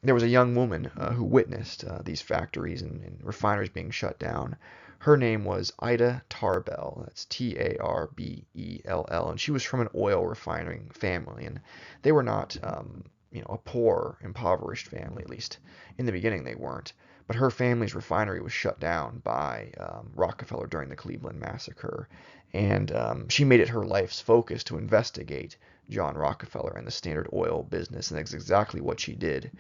there was a young woman who witnessed these factories and refineries being shut down. Her name was Ida Tarbell. That's Tarbell, and she was from an oil refining family, and they were not, a poor, impoverished family. At least in the beginning, they weren't. But her family's refinery was shut down by Rockefeller during the Cleveland massacre, and she made it her life's focus to investigate John Rockefeller and the Standard Oil business, and that's exactly what she did.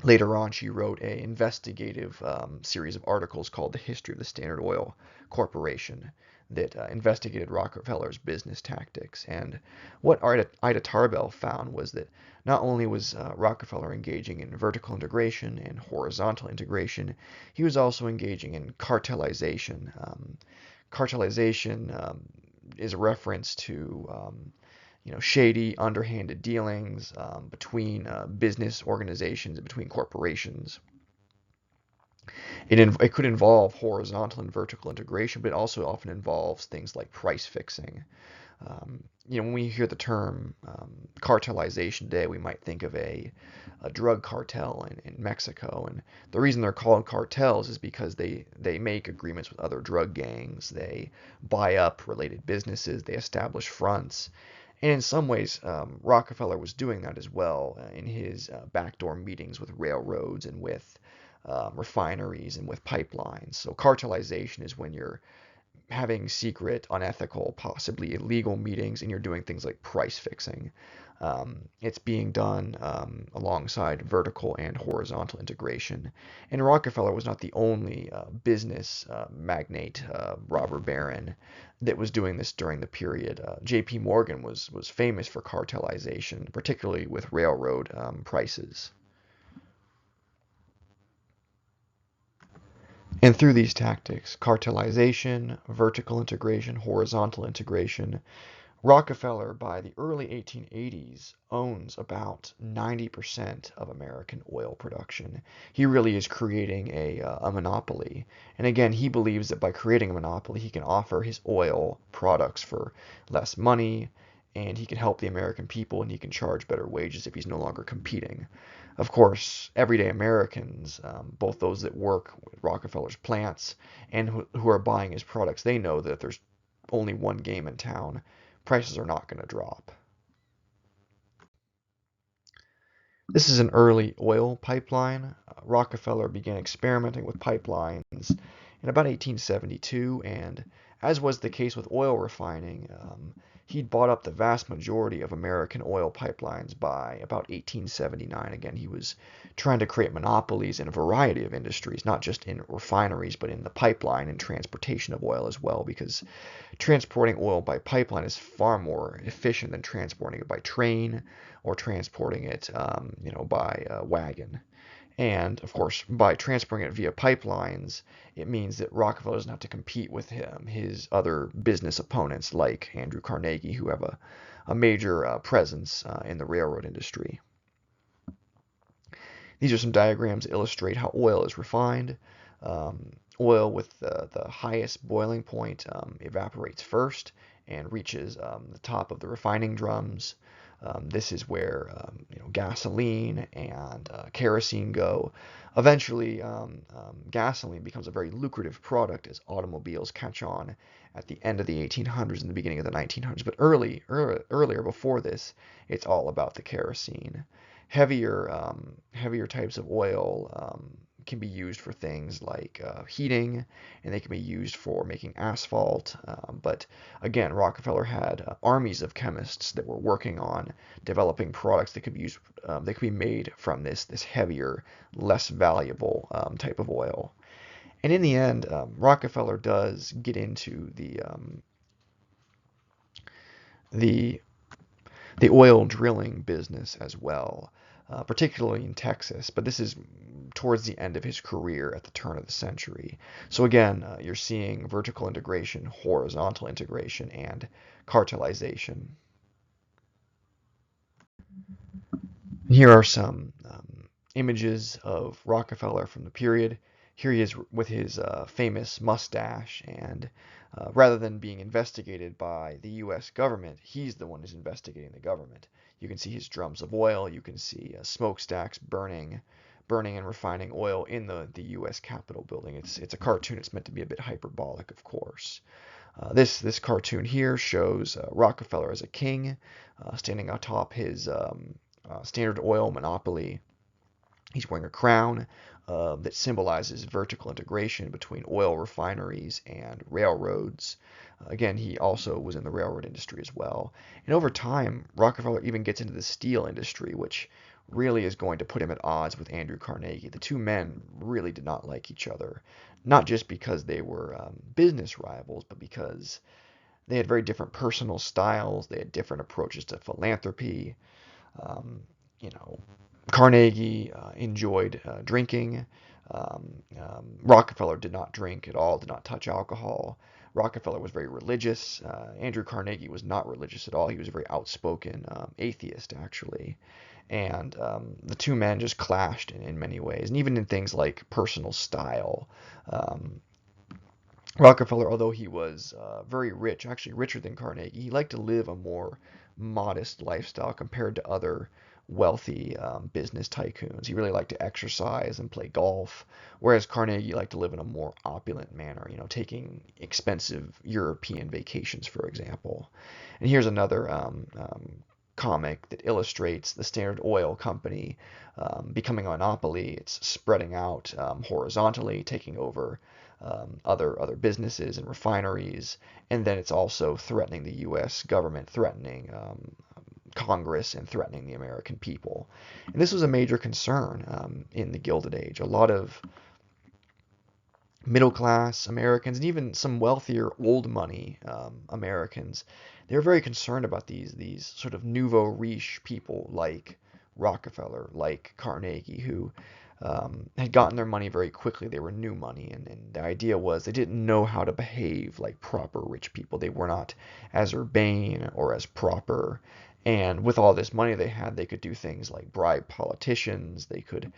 Later on, she wrote an investigative series of articles called The History of the Standard Oil Corporation that investigated Rockefeller's business tactics. And what Ida Tarbell found was that not only was Rockefeller engaging in vertical integration and horizontal integration, he was also engaging in cartelization. Cartelization is a reference to shady, underhanded dealings between business organizations and between corporations. It could involve horizontal and vertical integration, but it also often involves things like price fixing. When we hear the term cartelization today, we might think of a drug cartel in Mexico. And the reason they're called cartels is because they make agreements with other drug gangs. They buy up related businesses. They establish fronts. And in some ways, Rockefeller was doing that as well in his backdoor meetings with railroads and with refineries and with pipelines. So cartelization is when you're having secret, unethical, possibly illegal meetings, and you're doing things like price fixing. It's being done alongside vertical and horizontal integration. And Rockefeller was not the only business magnate, robber baron, that was doing this during the period. J.P. Morgan was famous for cartelization, particularly with railroad prices. And through these tactics, cartelization, vertical integration, horizontal integration, Rockefeller, by the early 1880s, owns about 90% of American oil production. He really is creating a monopoly. And again, he believes that by creating a monopoly, he can offer his oil products for less money, and he can help the American people, and he can charge better wages if he's no longer competing. Of course, everyday Americans, both those that work with Rockefeller's plants and who are buying his products, they know that if there's only one game in town, prices are not going to drop. This is an early oil pipeline. Rockefeller began experimenting with pipelines in about 1872, and as was the case with oil refining, he'd bought up the vast majority of American oil pipelines by about 1879. Again, he was trying to create monopolies in a variety of industries, not just in refineries, but in the pipeline and transportation of oil as well, because transporting oil by pipeline is far more efficient than transporting it by train or transporting it, by wagon. And of course, by transporting it via pipelines, it means that Rockefeller doesn't have to compete with his other business opponents like Andrew Carnegie, who have a major presence in the railroad industry. These are some diagrams that illustrate how oil is refined. Oil with the highest boiling point evaporates first and reaches the top of the refining drums. This is where gasoline and kerosene go. Eventually, gasoline becomes a very lucrative product as automobiles catch on at the end of the 1800s and the beginning of the 1900s. But earlier, before this, it's all about the kerosene. Heavier types of oil can be used for things like heating, and they can be used for making asphalt. But again, Rockefeller had armies of chemists that were working on developing products that could be used, that could be made from this heavier, less valuable type of oil. And in the end, Rockefeller does get into the the oil drilling business as well, particularly in Texas. But this is towards the end of his career at the turn of the century. So again, you're seeing vertical integration, horizontal integration, and cartelization. Here are some images of Rockefeller from the period. Here he is with his famous mustache, and rather than being investigated by the U.S. government, he's the one who's investigating the government. You can see his drums of oil. You can see smokestacks burning and refining oil in the U.S. Capitol building. It's a cartoon. It's meant to be a bit hyperbolic, of course. This cartoon here shows Rockefeller as a king, standing atop his Standard Oil monopoly. He's wearing a crown that symbolizes vertical integration between oil refineries and railroads. Again, he also was in the railroad industry as well. And over time, Rockefeller even gets into the steel industry, which really is going to put him at odds with Andrew Carnegie. The two men really did not like each other, not just because they were business rivals, but because they had very different personal styles. They had different approaches to philanthropy. Um, you know, Carnegie enjoyed drinking. Rockefeller did not drink at all, did not touch alcohol. Rockefeller was very religious. Andrew Carnegie was not religious at all. He was a very outspoken atheist, actually. And the two men just clashed in many ways, and even in things like personal style. Um, Rockefeller, although he was very rich, actually richer than Carnegie, he liked to live a more modest lifestyle compared to other wealthy business tycoons. He really liked to exercise and play golf, whereas Carnegie liked to live in a more opulent manner, taking expensive European vacations, for example. And here's another comic that illustrates the Standard Oil Company becoming a monopoly. It's spreading out horizontally, taking over other businesses and refineries, and then it's also threatening the U.S. government, threatening Congress, and threatening the American people. And this was a major concern in the Gilded Age. A lot of middle class Americans and even some wealthier old money Americans, they were very concerned about these sort of nouveau riche people like Rockefeller, like Carnegie, who had gotten their money very quickly. They were new money, and the idea was they didn't know how to behave like proper rich people. They were not as urbane or as proper. And with all this money they had, they could do things like bribe politicians. They could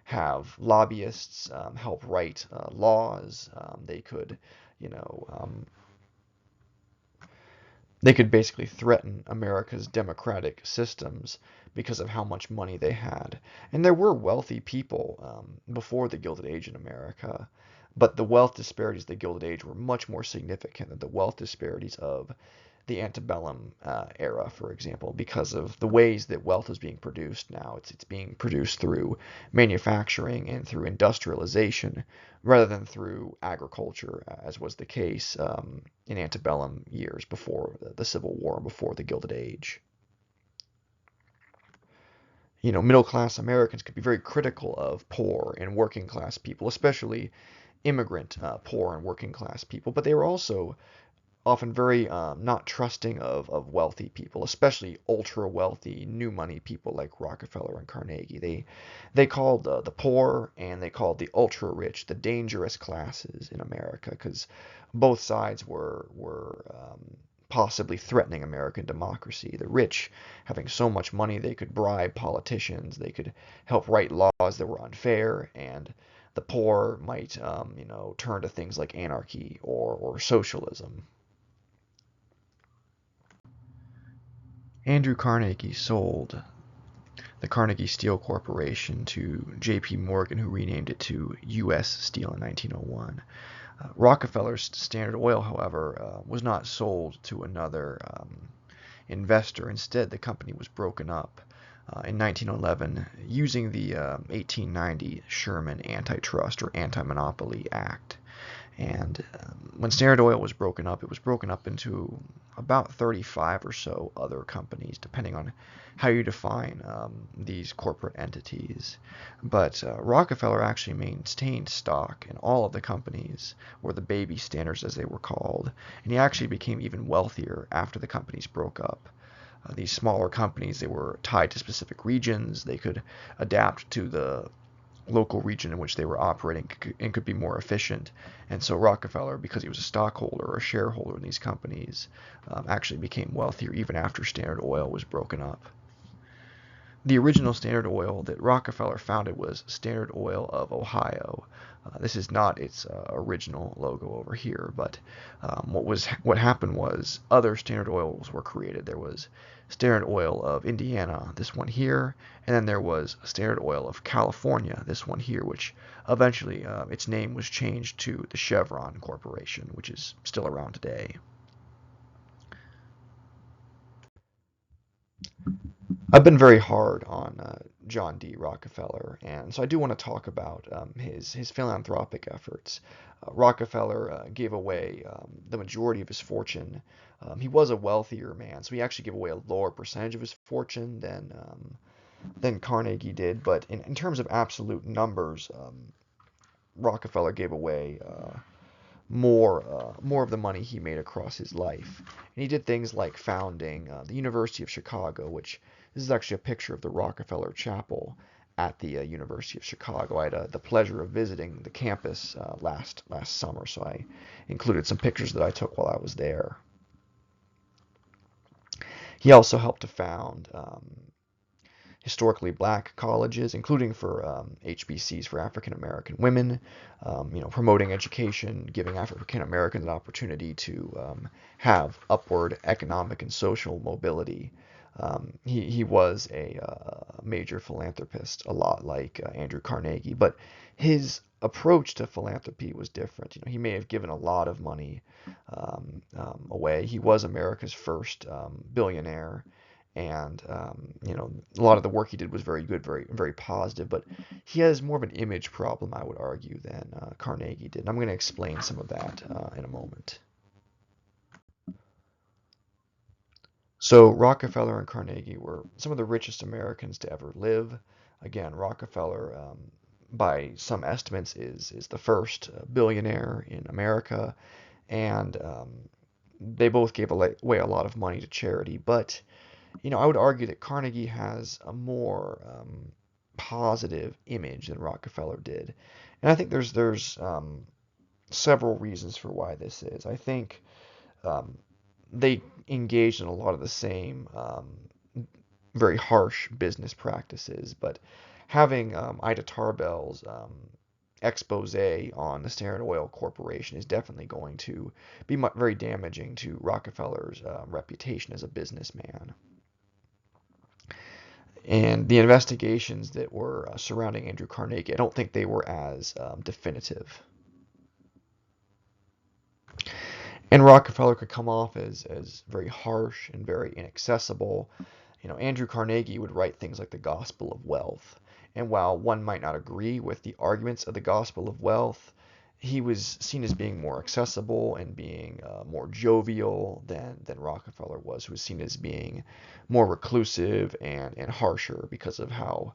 have lobbyists help write laws. You know, um, they could basically threaten America's democratic systems because of how much money they had. And there were wealthy people before the Gilded Age in America, but the wealth disparities of the Gilded Age were much more significant than the wealth disparities of the antebellum era, for example, because of the ways that wealth is being produced now. It's being produced through manufacturing and through industrialization rather than through agriculture, as was the case in antebellum years before the Civil War, before the Gilded Age. Middle class Americans could be very critical of poor and working class people, especially immigrant poor and working class people, but they were also often very not trusting of wealthy people, especially ultra wealthy new money people like Rockefeller and Carnegie. They called the poor and they called the ultra rich the dangerous classes in America because both sides were possibly threatening American democracy. The rich having so much money they could bribe politicians, they could help write laws that were unfair, and the poor might turn to things like anarchy or socialism. Andrew Carnegie sold the Carnegie Steel Corporation to J.P. Morgan, who renamed it to U.S. Steel in 1901. Rockefeller's Standard Oil, however, was not sold to another investor. Instead, the company was broken up in 1911 using the 1890 Sherman Antitrust or Anti-Monopoly Act. And when Standard Oil was broken up, it was broken up into about 35 or so other companies, depending on how you define these corporate entities. But Rockefeller actually maintained stock in all of the companies, or the baby standards as they were called, and he actually became even wealthier after the companies broke up. These smaller companies, they were tied to specific regions. They could adapt to the local region in which they were operating and could be more efficient. And so Rockefeller, because he was a stockholder or a shareholder in these companies, actually became wealthier even after Standard Oil was broken up. The original Standard Oil that Rockefeller founded was Standard Oil of Ohio. This is not its original logo over here, but what happened was other Standard Oils were created. There was Standard Oil of Indiana, this one here, and then there was Standard Oil of California, this one here, which eventually its name was changed to the Chevron Corporation, which is still around today. I've been very hard on John D. Rockefeller, and so I do want to talk about his philanthropic efforts. Rockefeller gave away the majority of his fortune. He was a wealthier man, so he actually gave away a lower percentage of his fortune than than Carnegie did, but in terms of absolute numbers, Rockefeller gave away more of the money he made across his life. And he did things like founding the University of Chicago, which this is actually a picture of the Rockefeller Chapel at the University of Chicago. I had the pleasure of visiting the campus last summer, so I included some pictures that I took while I was there. He also helped to found historically black colleges, including for HBCs for African American women, promoting education, giving African Americans an opportunity to have upward economic and social mobility. He was a major philanthropist, a lot like Andrew Carnegie, but his approach to philanthropy was different. He may have given a lot of money away. He was America's first billionaire, and a lot of the work he did was very good, very positive. But he has more of an image problem, I would argue, than Carnegie did. And I'm going to explain some of that in a moment. So Rockefeller and Carnegie were some of the richest Americans to ever live. Again, Rockefeller, by some estimates, is the first billionaire in America, and they both gave away a lot of money to charity. But I would argue that Carnegie has a more positive image than Rockefeller did, and I think there's several reasons for why this is. I think um, they engaged in a lot of the same very harsh business practices, but having Ida Tarbell's expose on the Standard Oil Corporation is definitely going to be very damaging to Rockefeller's reputation as a businessman. And the investigations that were surrounding Andrew Carnegie, I don't think they were as definitive. And Rockefeller could come off as very harsh and very inaccessible. Andrew Carnegie would write things like the Gospel of Wealth. And while one might not agree with the arguments of the Gospel of Wealth, he was seen as being more accessible and being more jovial than Rockefeller was, who was seen as being more reclusive and harsher because of how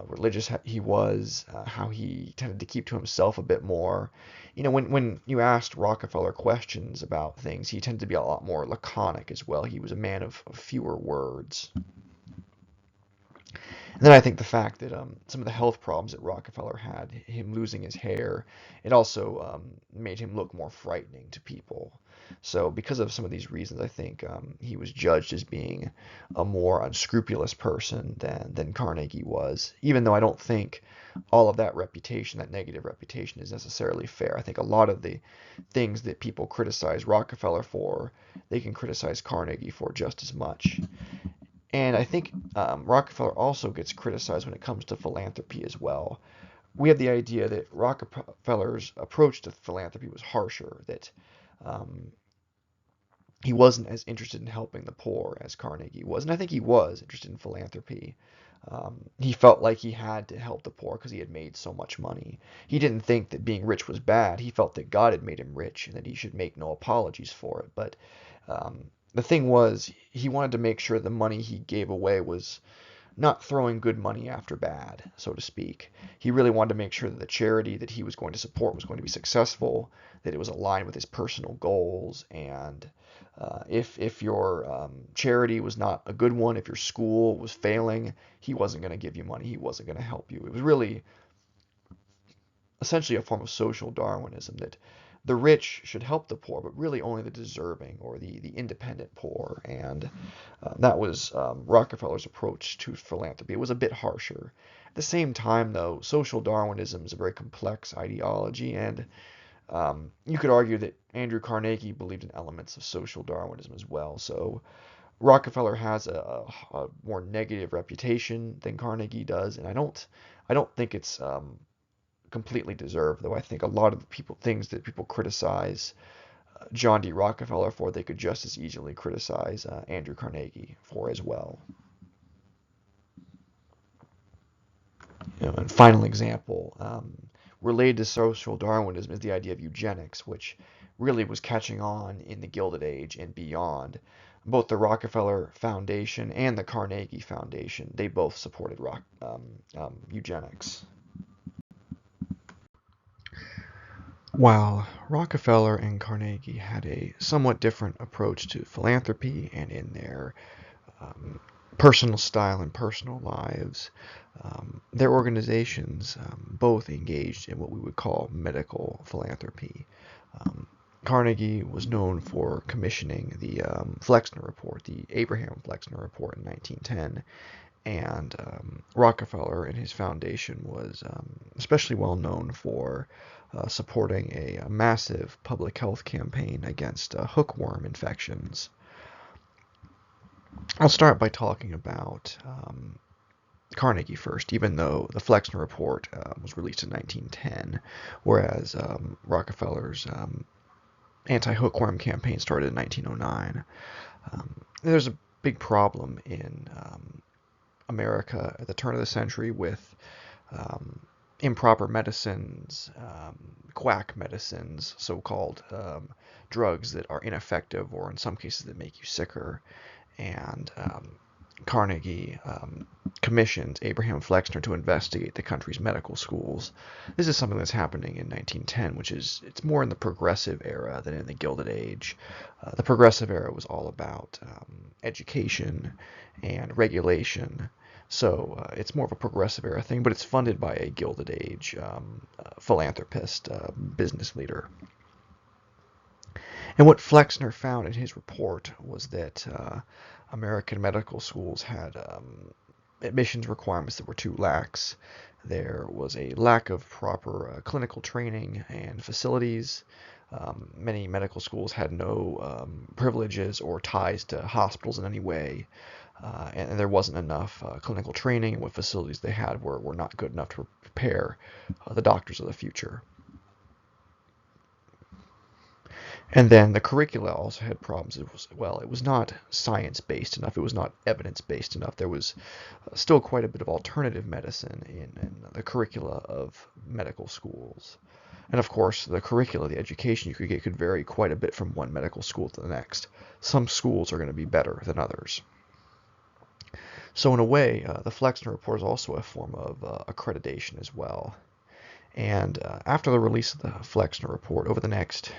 religious he was, how he tended to keep to himself a bit more. When you asked Rockefeller questions about things, he tended to be a lot more laconic as well. He was a man of fewer words. And then I think the fact that some of the health problems that Rockefeller had, him losing his hair, it also made him look more frightening to people. So because of some of these reasons, I think he was judged as being a more unscrupulous person than Carnegie was, even though I don't think all of that reputation, that negative reputation, is necessarily fair. I think a lot of the things that people criticize Rockefeller for, they can criticize Carnegie for just as much. And I think Rockefeller also gets criticized when it comes to philanthropy as well. We have the idea that Rockefeller's approach to philanthropy was harsher, that um, he wasn't as interested in helping the poor as Carnegie was. And I think he was interested in philanthropy. He felt like he had to help the poor because he had made so much money. He didn't think that being rich was bad. He felt that God had made him rich and that he should make no apologies for it. But the thing was, he wanted to make sure the money he gave away was not throwing good money after bad, so to speak. He really wanted to make sure that the charity that he was going to support was going to be successful, that it was aligned with his personal goals, and if your charity was not a good one, if your school was failing, he wasn't going to give you money. He wasn't going to help you. It was really essentially a form of social Darwinism that the rich should help the poor, but really only the deserving or the independent poor. And that was Rockefeller's approach to philanthropy. It was a bit harsher. At the same time, though, social Darwinism is a very complex ideology, and you could argue that Andrew Carnegie believed in elements of social Darwinism as well. So Rockefeller has a more negative reputation than Carnegie does, and I don't think it's completely deserved, though I think a lot of the things that people criticize John D. Rockefeller for, they could just as easily criticize Andrew Carnegie for as well. And final example, related to social Darwinism, is the idea of eugenics, which really was catching on in the Gilded Age and beyond. Both the Rockefeller Foundation and the Carnegie Foundation, they both supported eugenics. While Rockefeller and Carnegie had a somewhat different approach to philanthropy and in their um, personal style and personal lives, their organizations both engaged in what we would call medical philanthropy. Um, Carnegie was known for commissioning the Flexner Report, the Abraham Flexner Report in 1910, and Rockefeller and his foundation was especially well known for supporting a massive public health campaign against hookworm infections. I'll start by talking about Carnegie first, even though the Flexner Report was released in 1910, whereas Rockefeller's anti-hookworm campaign started in 1909. There's a big problem in America at the turn of the century with um, improper medicines, quack medicines, so-called drugs that are ineffective or in some cases that make you sicker. And Carnegie commissioned Abraham Flexner to investigate the country's medical schools. This is something that's happening in 1910, which is it's more in the progressive era than in the Gilded Age. The progressive era was all about education and regulation. So it's more of a progressive era thing, but it's funded by a Gilded Age philanthropist, business leader. And what Flexner found in his report was that American medical schools had admissions requirements that were too lax. There was a lack of proper clinical training and facilities. Many medical schools had no privileges or ties to hospitals in any way, and there wasn't enough clinical training, and what facilities they had were not good enough to prepare the doctors of the future. And then the curricula also had problems as well. It was not science-based enough. It was not evidence-based enough. There was still quite a bit of alternative medicine in the curricula of medical schools. And of course, the curricula, the education you could get could vary quite a bit from one medical school to the next. Some schools are going to be better than others. So in a way, the Flexner Report is also a form of accreditation as well. And after the release of the Flexner Report, over the next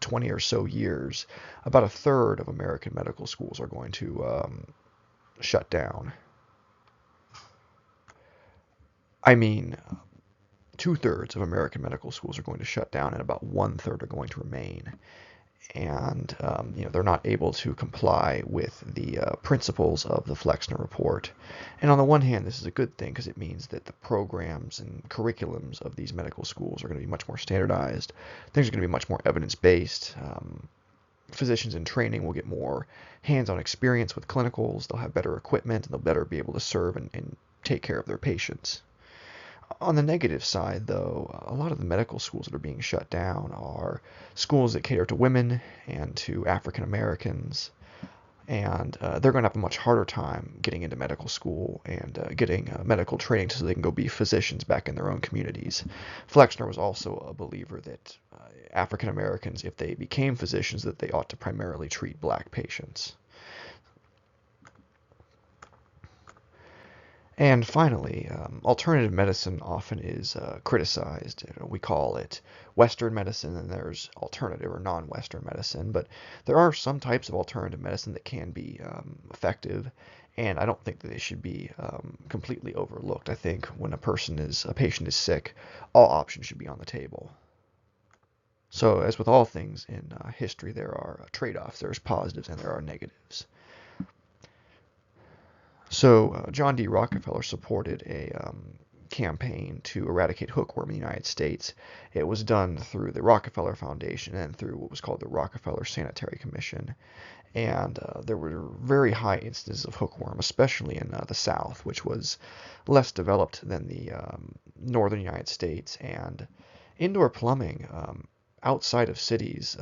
20 or so years, about a third of American medical schools are going to shut down. I mean, two-thirds of American medical schools are going to shut down, and about one-third are going to remain. And they're not able to comply with the principles of the Flexner Report. And on the one hand, this is a good thing because it means that the programs and curriculums of these medical schools are going to be much more standardized. Things are going to be much more evidence-based. Physicians in training will get more hands-on experience with clinicals. They'll have better equipment, and they'll better be able to serve and take care of their patients. On the negative side, though, a lot of the medical schools that are being shut down are schools that cater to women and to African Americans, and they're going to have a much harder time getting into medical school and getting medical training so they can go be physicians back in their own communities. Flexner was also a believer that African Americans, if they became physicians, that they ought to primarily treat black patients. And finally, alternative medicine often is criticized. We call it Western medicine, and there's alternative or non-Western medicine. But there are some types of alternative medicine that can be effective, and I don't think that they should be completely overlooked. I think when a patient is sick, all options should be on the table. So, as with all things in history, there are trade-offs. There's positives and there are negatives. So John D. Rockefeller supported a campaign to eradicate hookworm in the United States. It was done through the Rockefeller Foundation and through what was called the Rockefeller Sanitary Commission. And there were very high instances of hookworm, especially in the South, which was less developed than the northern United States. And indoor plumbing outside of cities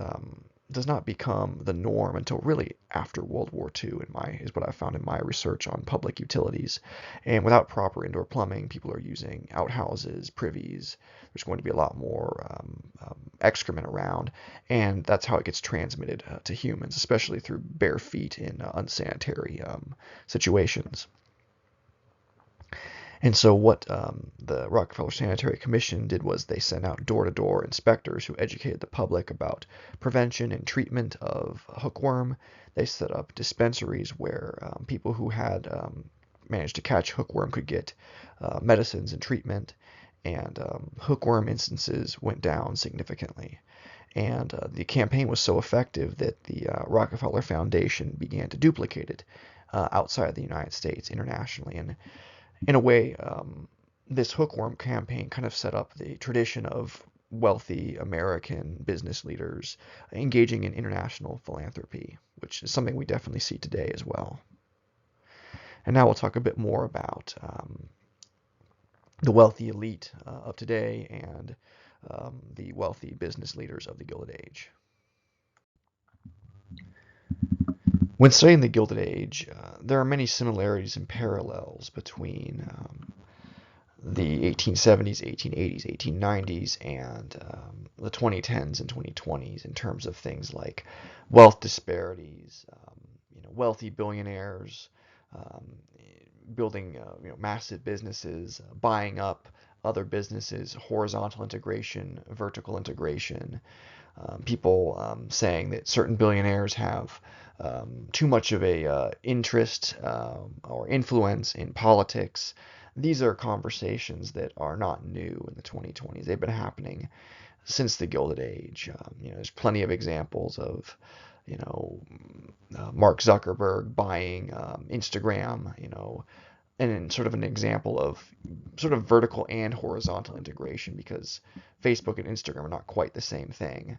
does not become the norm until really after World War II, is what I found in my research on public utilities. And without proper indoor plumbing, people are using outhouses, privies. There's going to be a lot more excrement around, and that's how it gets transmitted to humans, especially through bare feet in unsanitary situations. And so what the Rockefeller Sanitary Commission did was they sent out door-to-door inspectors who educated the public about prevention and treatment of hookworm. They set up dispensaries where people who had managed to catch hookworm could get medicines and treatment, and hookworm instances went down significantly. And the campaign was so effective that the Rockefeller Foundation began to duplicate it outside the United States internationally. And in a way, this hookworm campaign kind of set up the tradition of wealthy American business leaders engaging in international philanthropy, which is something we definitely see today as well. And now we'll talk a bit more about the wealthy elite of today and the wealthy business leaders of the Gilded Age. When studying the Gilded Age, there are many similarities and parallels between the 1870s, 1880s, 1890s, and the 2010s and 2020s in terms of things like wealth disparities, wealthy billionaires building massive businesses, buying up other businesses, horizontal integration, vertical integration, people saying that certain billionaires have too much of a interest or influence in politics. These are conversations that are not new in the 2020s. They've been happening since the Gilded Age. There's plenty of examples of, Mark Zuckerberg buying Instagram, and sort of an example of sort of vertical and horizontal integration, because Facebook and Instagram are not quite the same thing,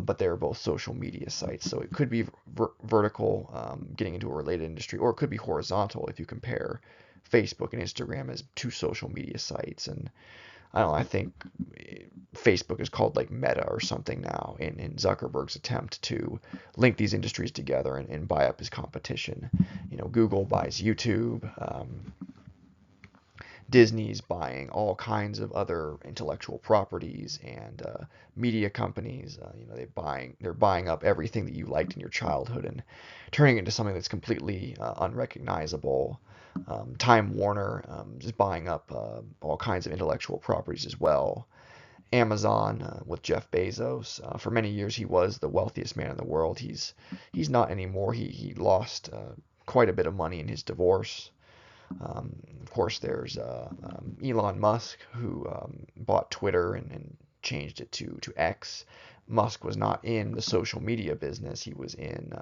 but they're both social media sites. So it could be vertical, getting into a related industry, or it could be horizontal if you compare Facebook and Instagram as two social media sites. And I don't know, I think Facebook is called like Meta or something now in Zuckerberg's attempt to link these industries together and buy up his competition. Google buys YouTube. Disney's buying all kinds of other intellectual properties and media companies. They're buying up everything that you liked in your childhood and turning it into something that's completely unrecognizable. Time Warner is buying up all kinds of intellectual properties as well. Amazon with Jeff Bezos. For many years, he was the wealthiest man in the world. He's not anymore. He lost quite a bit of money in his divorce. Of course, there's Elon Musk, who bought Twitter and changed it to X. Musk was not in the social media business. He was in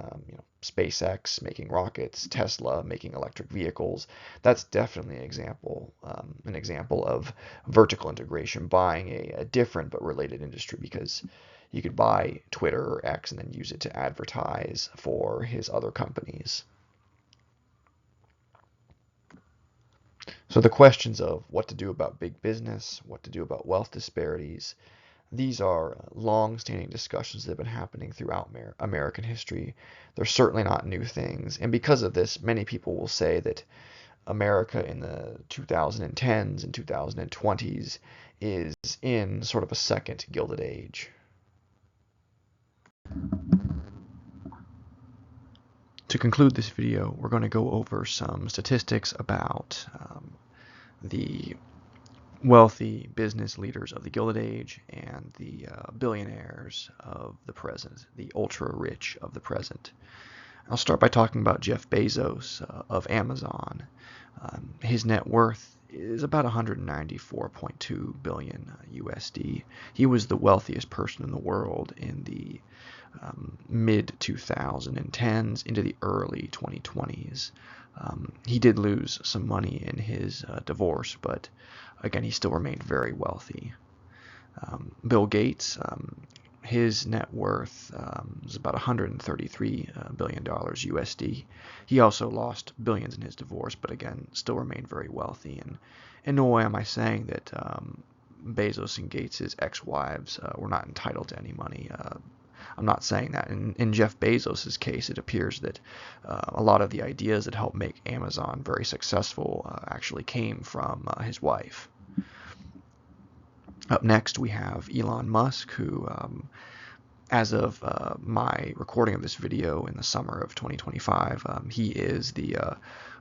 SpaceX, making rockets, Tesla, making electric vehicles. That's definitely an example of vertical integration, buying a different but related industry, because you could buy Twitter or X and then use it to advertise for his other companies. So the questions of what to do about big business, what to do about wealth disparities, these are long-standing discussions that have been happening throughout American history. They're certainly not new things. And because of this, many people will say that America in the 2010s and 2020s is in sort of a second Gilded Age. To conclude this video, we're going to go over some statistics about the wealthy business leaders of the Gilded Age and the billionaires of the present, the ultra-rich of the present. I'll start by talking about Jeff Bezos of Amazon. His net worth is about 194.2 billion USD. He was the wealthiest person in the world in the mid 2010s into the early 2020s. He did lose some money in his divorce, but again, he still remained very wealthy. Bill Gates, his net worth is about $133 billion USD. He also lost billions in his divorce, but again, still remained very wealthy. And in no way am I saying that Bezos and Gates' ex-wives were not entitled to any money. I'm not saying that. In Jeff Bezos' case, it appears that a lot of the ideas that helped make Amazon very successful actually came from his wife. Up next, we have Elon Musk, who, as of my recording of this video in the summer of 2025, he is the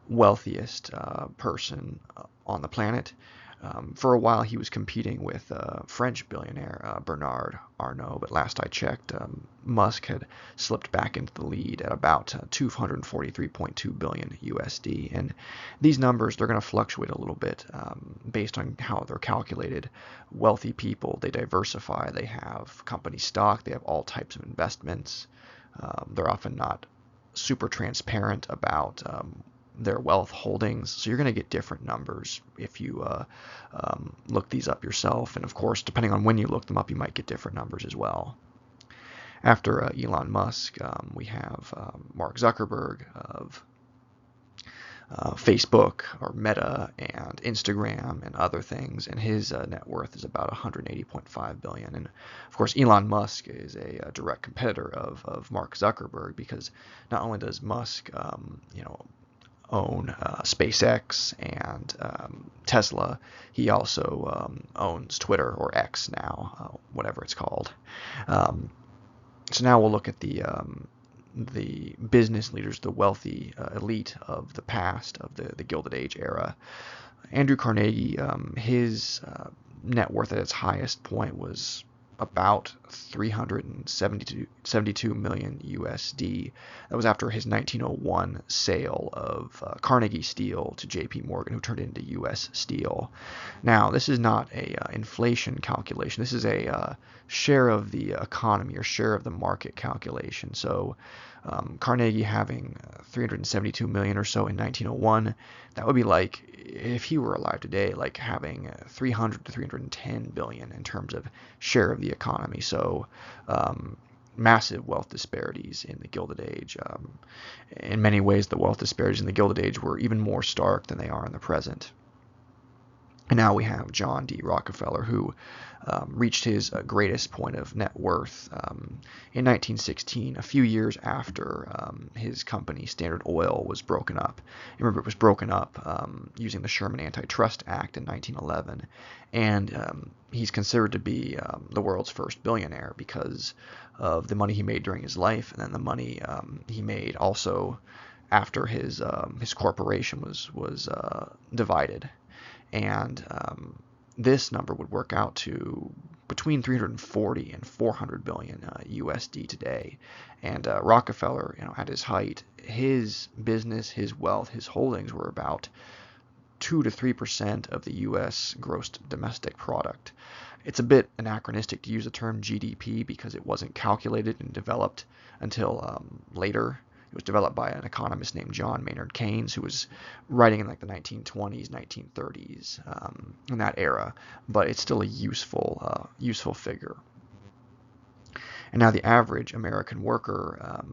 wealthiest person on the planet. For a while, he was competing with French billionaire Bernard Arnault, but last I checked, Musk had slipped back into the lead at about 243.2 billion USD. And these numbers, they're going to fluctuate a little bit based on how they're calculated. Wealthy people, they diversify, they have company stock, they have all types of investments. They're often not super transparent about their wealth holdings, so you're going to get different numbers if you look these up yourself, and of course, depending on when you look them up, you might get different numbers as well. After Elon Musk, we have Mark Zuckerberg of Facebook or Meta and Instagram and other things, and his net worth is about 180.5 billion. And of course, Elon Musk is a direct competitor of Mark Zuckerberg, because not only does Musk, own SpaceX and Tesla, he also owns Twitter, or X now, whatever it's called. So now we'll look at the business leaders, the wealthy elite of the past, of the Gilded Age era. Andrew Carnegie, his net worth at its highest point was about 372 million USD. That was after his 1901 sale of Carnegie Steel to JP Morgan, who turned it into US Steel. Now, this is not a inflation calculation. This is a share of the economy, or share of the market calculation. So Carnegie having 372 million or so in 1901, that would be like, if he were alive today, like having 300 to 310 billion in terms of share of the economy. So massive wealth disparities in the Gilded Age. In many ways, the wealth disparities in the Gilded Age were even more stark than they are in the present. And now we have John D. Rockefeller, who reached his greatest point of net worth in 1916, a few years after his company Standard Oil was broken up. Remember, it was broken up using the Sherman Antitrust Act in 1911, and he's considered to be the world's first billionaire because of the money he made during his life, and then the money he made also after his corporation was divided. And this number would work out to between 340 and 400 billion USD today. And Rockefeller, at his height, his business, his wealth, his holdings were about 2 to 3% of the U.S. gross domestic product. It's a bit anachronistic to use the term GDP because it wasn't calculated and developed until later. It was developed by an economist named John Maynard Keynes, who was writing in like the 1920s, 1930s, in that era. But it's still a useful figure. And now the average American worker,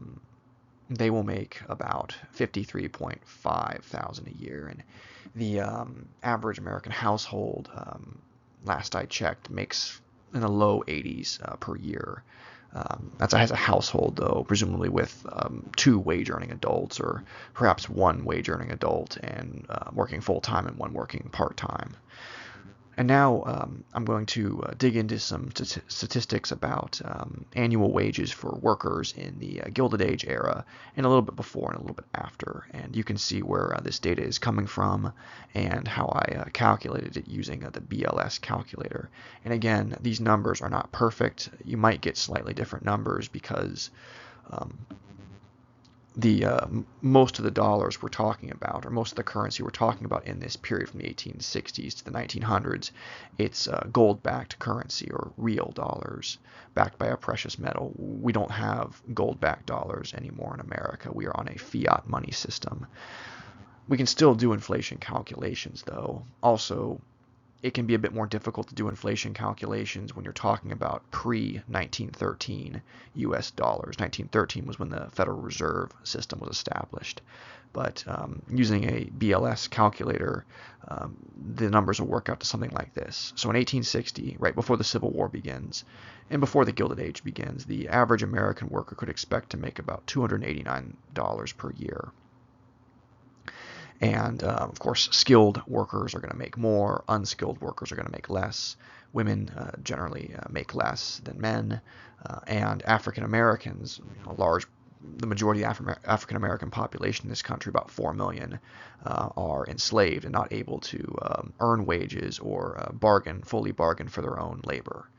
they will make about 53.5 thousand a year, and the average American household, last I checked, makes in the low 80s per year. That's as a household, though, presumably with 2 wage-earning adults, or perhaps 1 wage-earning adult and working full-time and 1 working part-time. And now I'm going to dig into some statistics about annual wages for workers in the Gilded Age era, and a little bit before and a little bit after. And you can see where this data is coming from and how I calculated it using the BLS calculator. And again, these numbers are not perfect. You might get slightly different numbers because most of the dollars we're talking about, or most of the currency we're talking about in this period from the 1860s to the 1900s, it's gold-backed currency, or real dollars backed by a precious metal. We don't have gold-backed dollars anymore in America. We are on a fiat money system. We can still do inflation calculations, though. Also, it can be a bit more difficult to do inflation calculations when you're talking about pre-1913 US dollars. 1913 was when the Federal Reserve System was established. But using a BLS calculator, the numbers will work out to something like this. So in 1860, right before the Civil War begins, and before the Gilded Age begins, the average American worker could expect to make about $289 per year. And of course, skilled workers are going to make more, unskilled workers are going to make less. women generally make less than men, and African Americans, the majority of the African American population in this country, about 4 million, are enslaved and not able to earn wages or fully bargain for their own labor.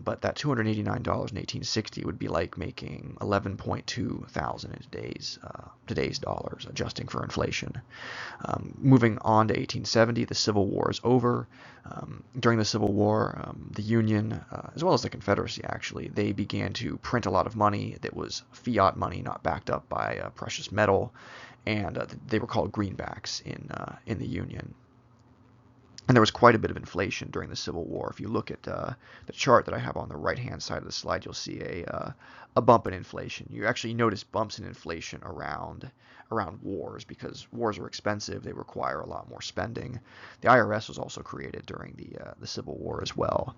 But that $289 in 1860 would be like making 11.2 thousand in today's dollars, adjusting for inflation. Moving on to 1870, the Civil War is over. During the Civil War, the Union, as well as the Confederacy, actually, they began to print a lot of money that was fiat money, not backed up by precious metal, and they were called greenbacks in the Union. And there was quite a bit of inflation during the Civil War. If you look at the chart that I have on the right-hand side of the slide, you'll see a bump in inflation. You actually notice bumps in inflation around wars, because wars are expensive. They require a lot more spending. The IRS was also created during the Civil War as well.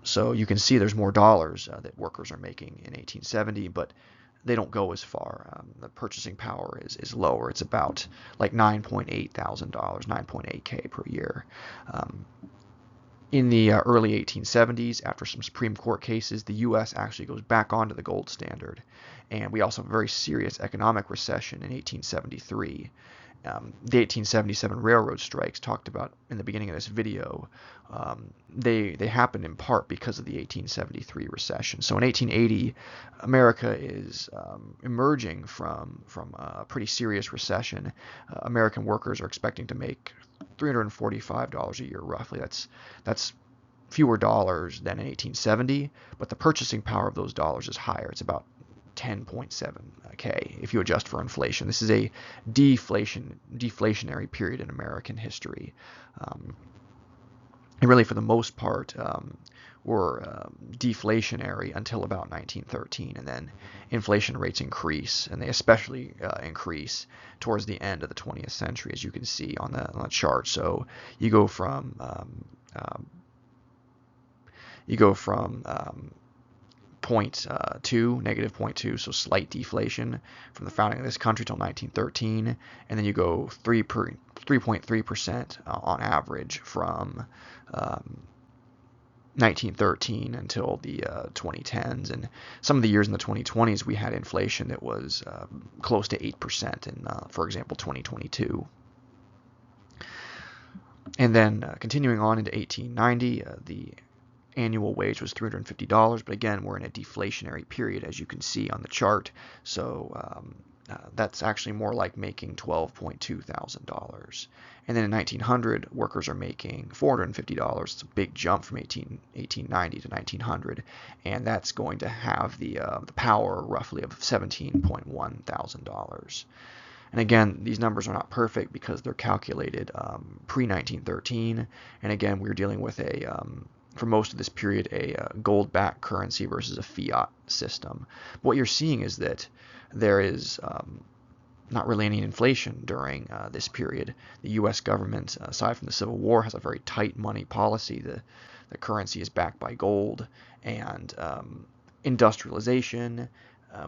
So you can see there's more dollars that workers are making in 1870, but they don't go as far. The purchasing power is lower. It's about like $9.8 thousand, 9.8K per year. In the early 1870s, after some Supreme Court cases, the U.S. actually goes back onto the gold standard. And we also have a very serious economic recession in 1873. The 1877 railroad strikes, talked about in the beginning of this video, they happened in part because of the 1873 recession. So in 1880, America is emerging from a pretty serious recession. American workers are expecting to make $345 a year roughly. That's fewer dollars than in 1870, but the purchasing power of those dollars is higher. It's about 10.7K if you adjust for inflation. This is a deflationary period in American history. And really, for the most part, were deflationary until about 1913, and then inflation rates increase, and they especially increase towards the end of the 20th century, as you can see on the chart. So you go from negative 0.2, so slight deflation from the founding of this country till 1913, and then you go 3.3% on average from 1913 until the 2010s, and some of the years in the 2020s we had inflation that was close to 8% in, for example, 2022. And then continuing on into 1890, the annual wage was $350, but again, we're in a deflationary period, as you can see on the chart. So that's actually more like making $12.2 thousand. And then in 1900, workers are making $450. It's a big jump from 1890 to 1900, and that's going to have the power roughly of $17.1 thousand. And again, these numbers are not perfect because they're calculated pre-1913, and again, we're dealing with for most of this period, a gold-backed currency versus a fiat system. What you're seeing is that there is not really any inflation during this period. The U.S. government, aside from the Civil War, has a very tight money policy. The currency is backed by gold, and industrialization,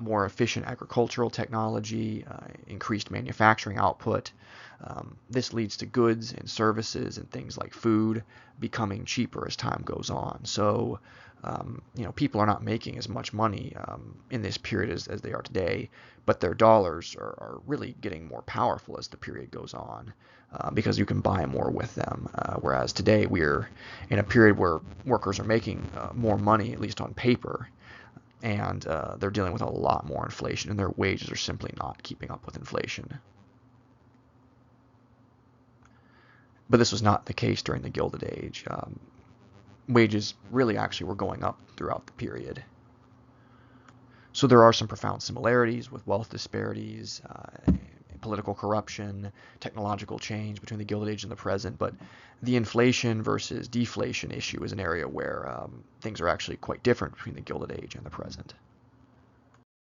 more efficient agricultural technology, increased manufacturing output. This leads to goods and services and things like food becoming cheaper as time goes on. So, people are not making as much money in this period as they are today, but their dollars are really getting more powerful as the period goes on because you can buy more with them. Whereas today we're in a period where workers are making more money, at least on paper, and they're dealing with a lot more inflation, and their wages are simply not keeping up with inflation. But this was not the case during the Gilded Age. Wages really actually were going up throughout the period. So there are some profound similarities with wealth disparities, political corruption, technological change between the Gilded Age and the present, but the inflation versus deflation issue is an area where things are actually quite different between the Gilded Age and the present.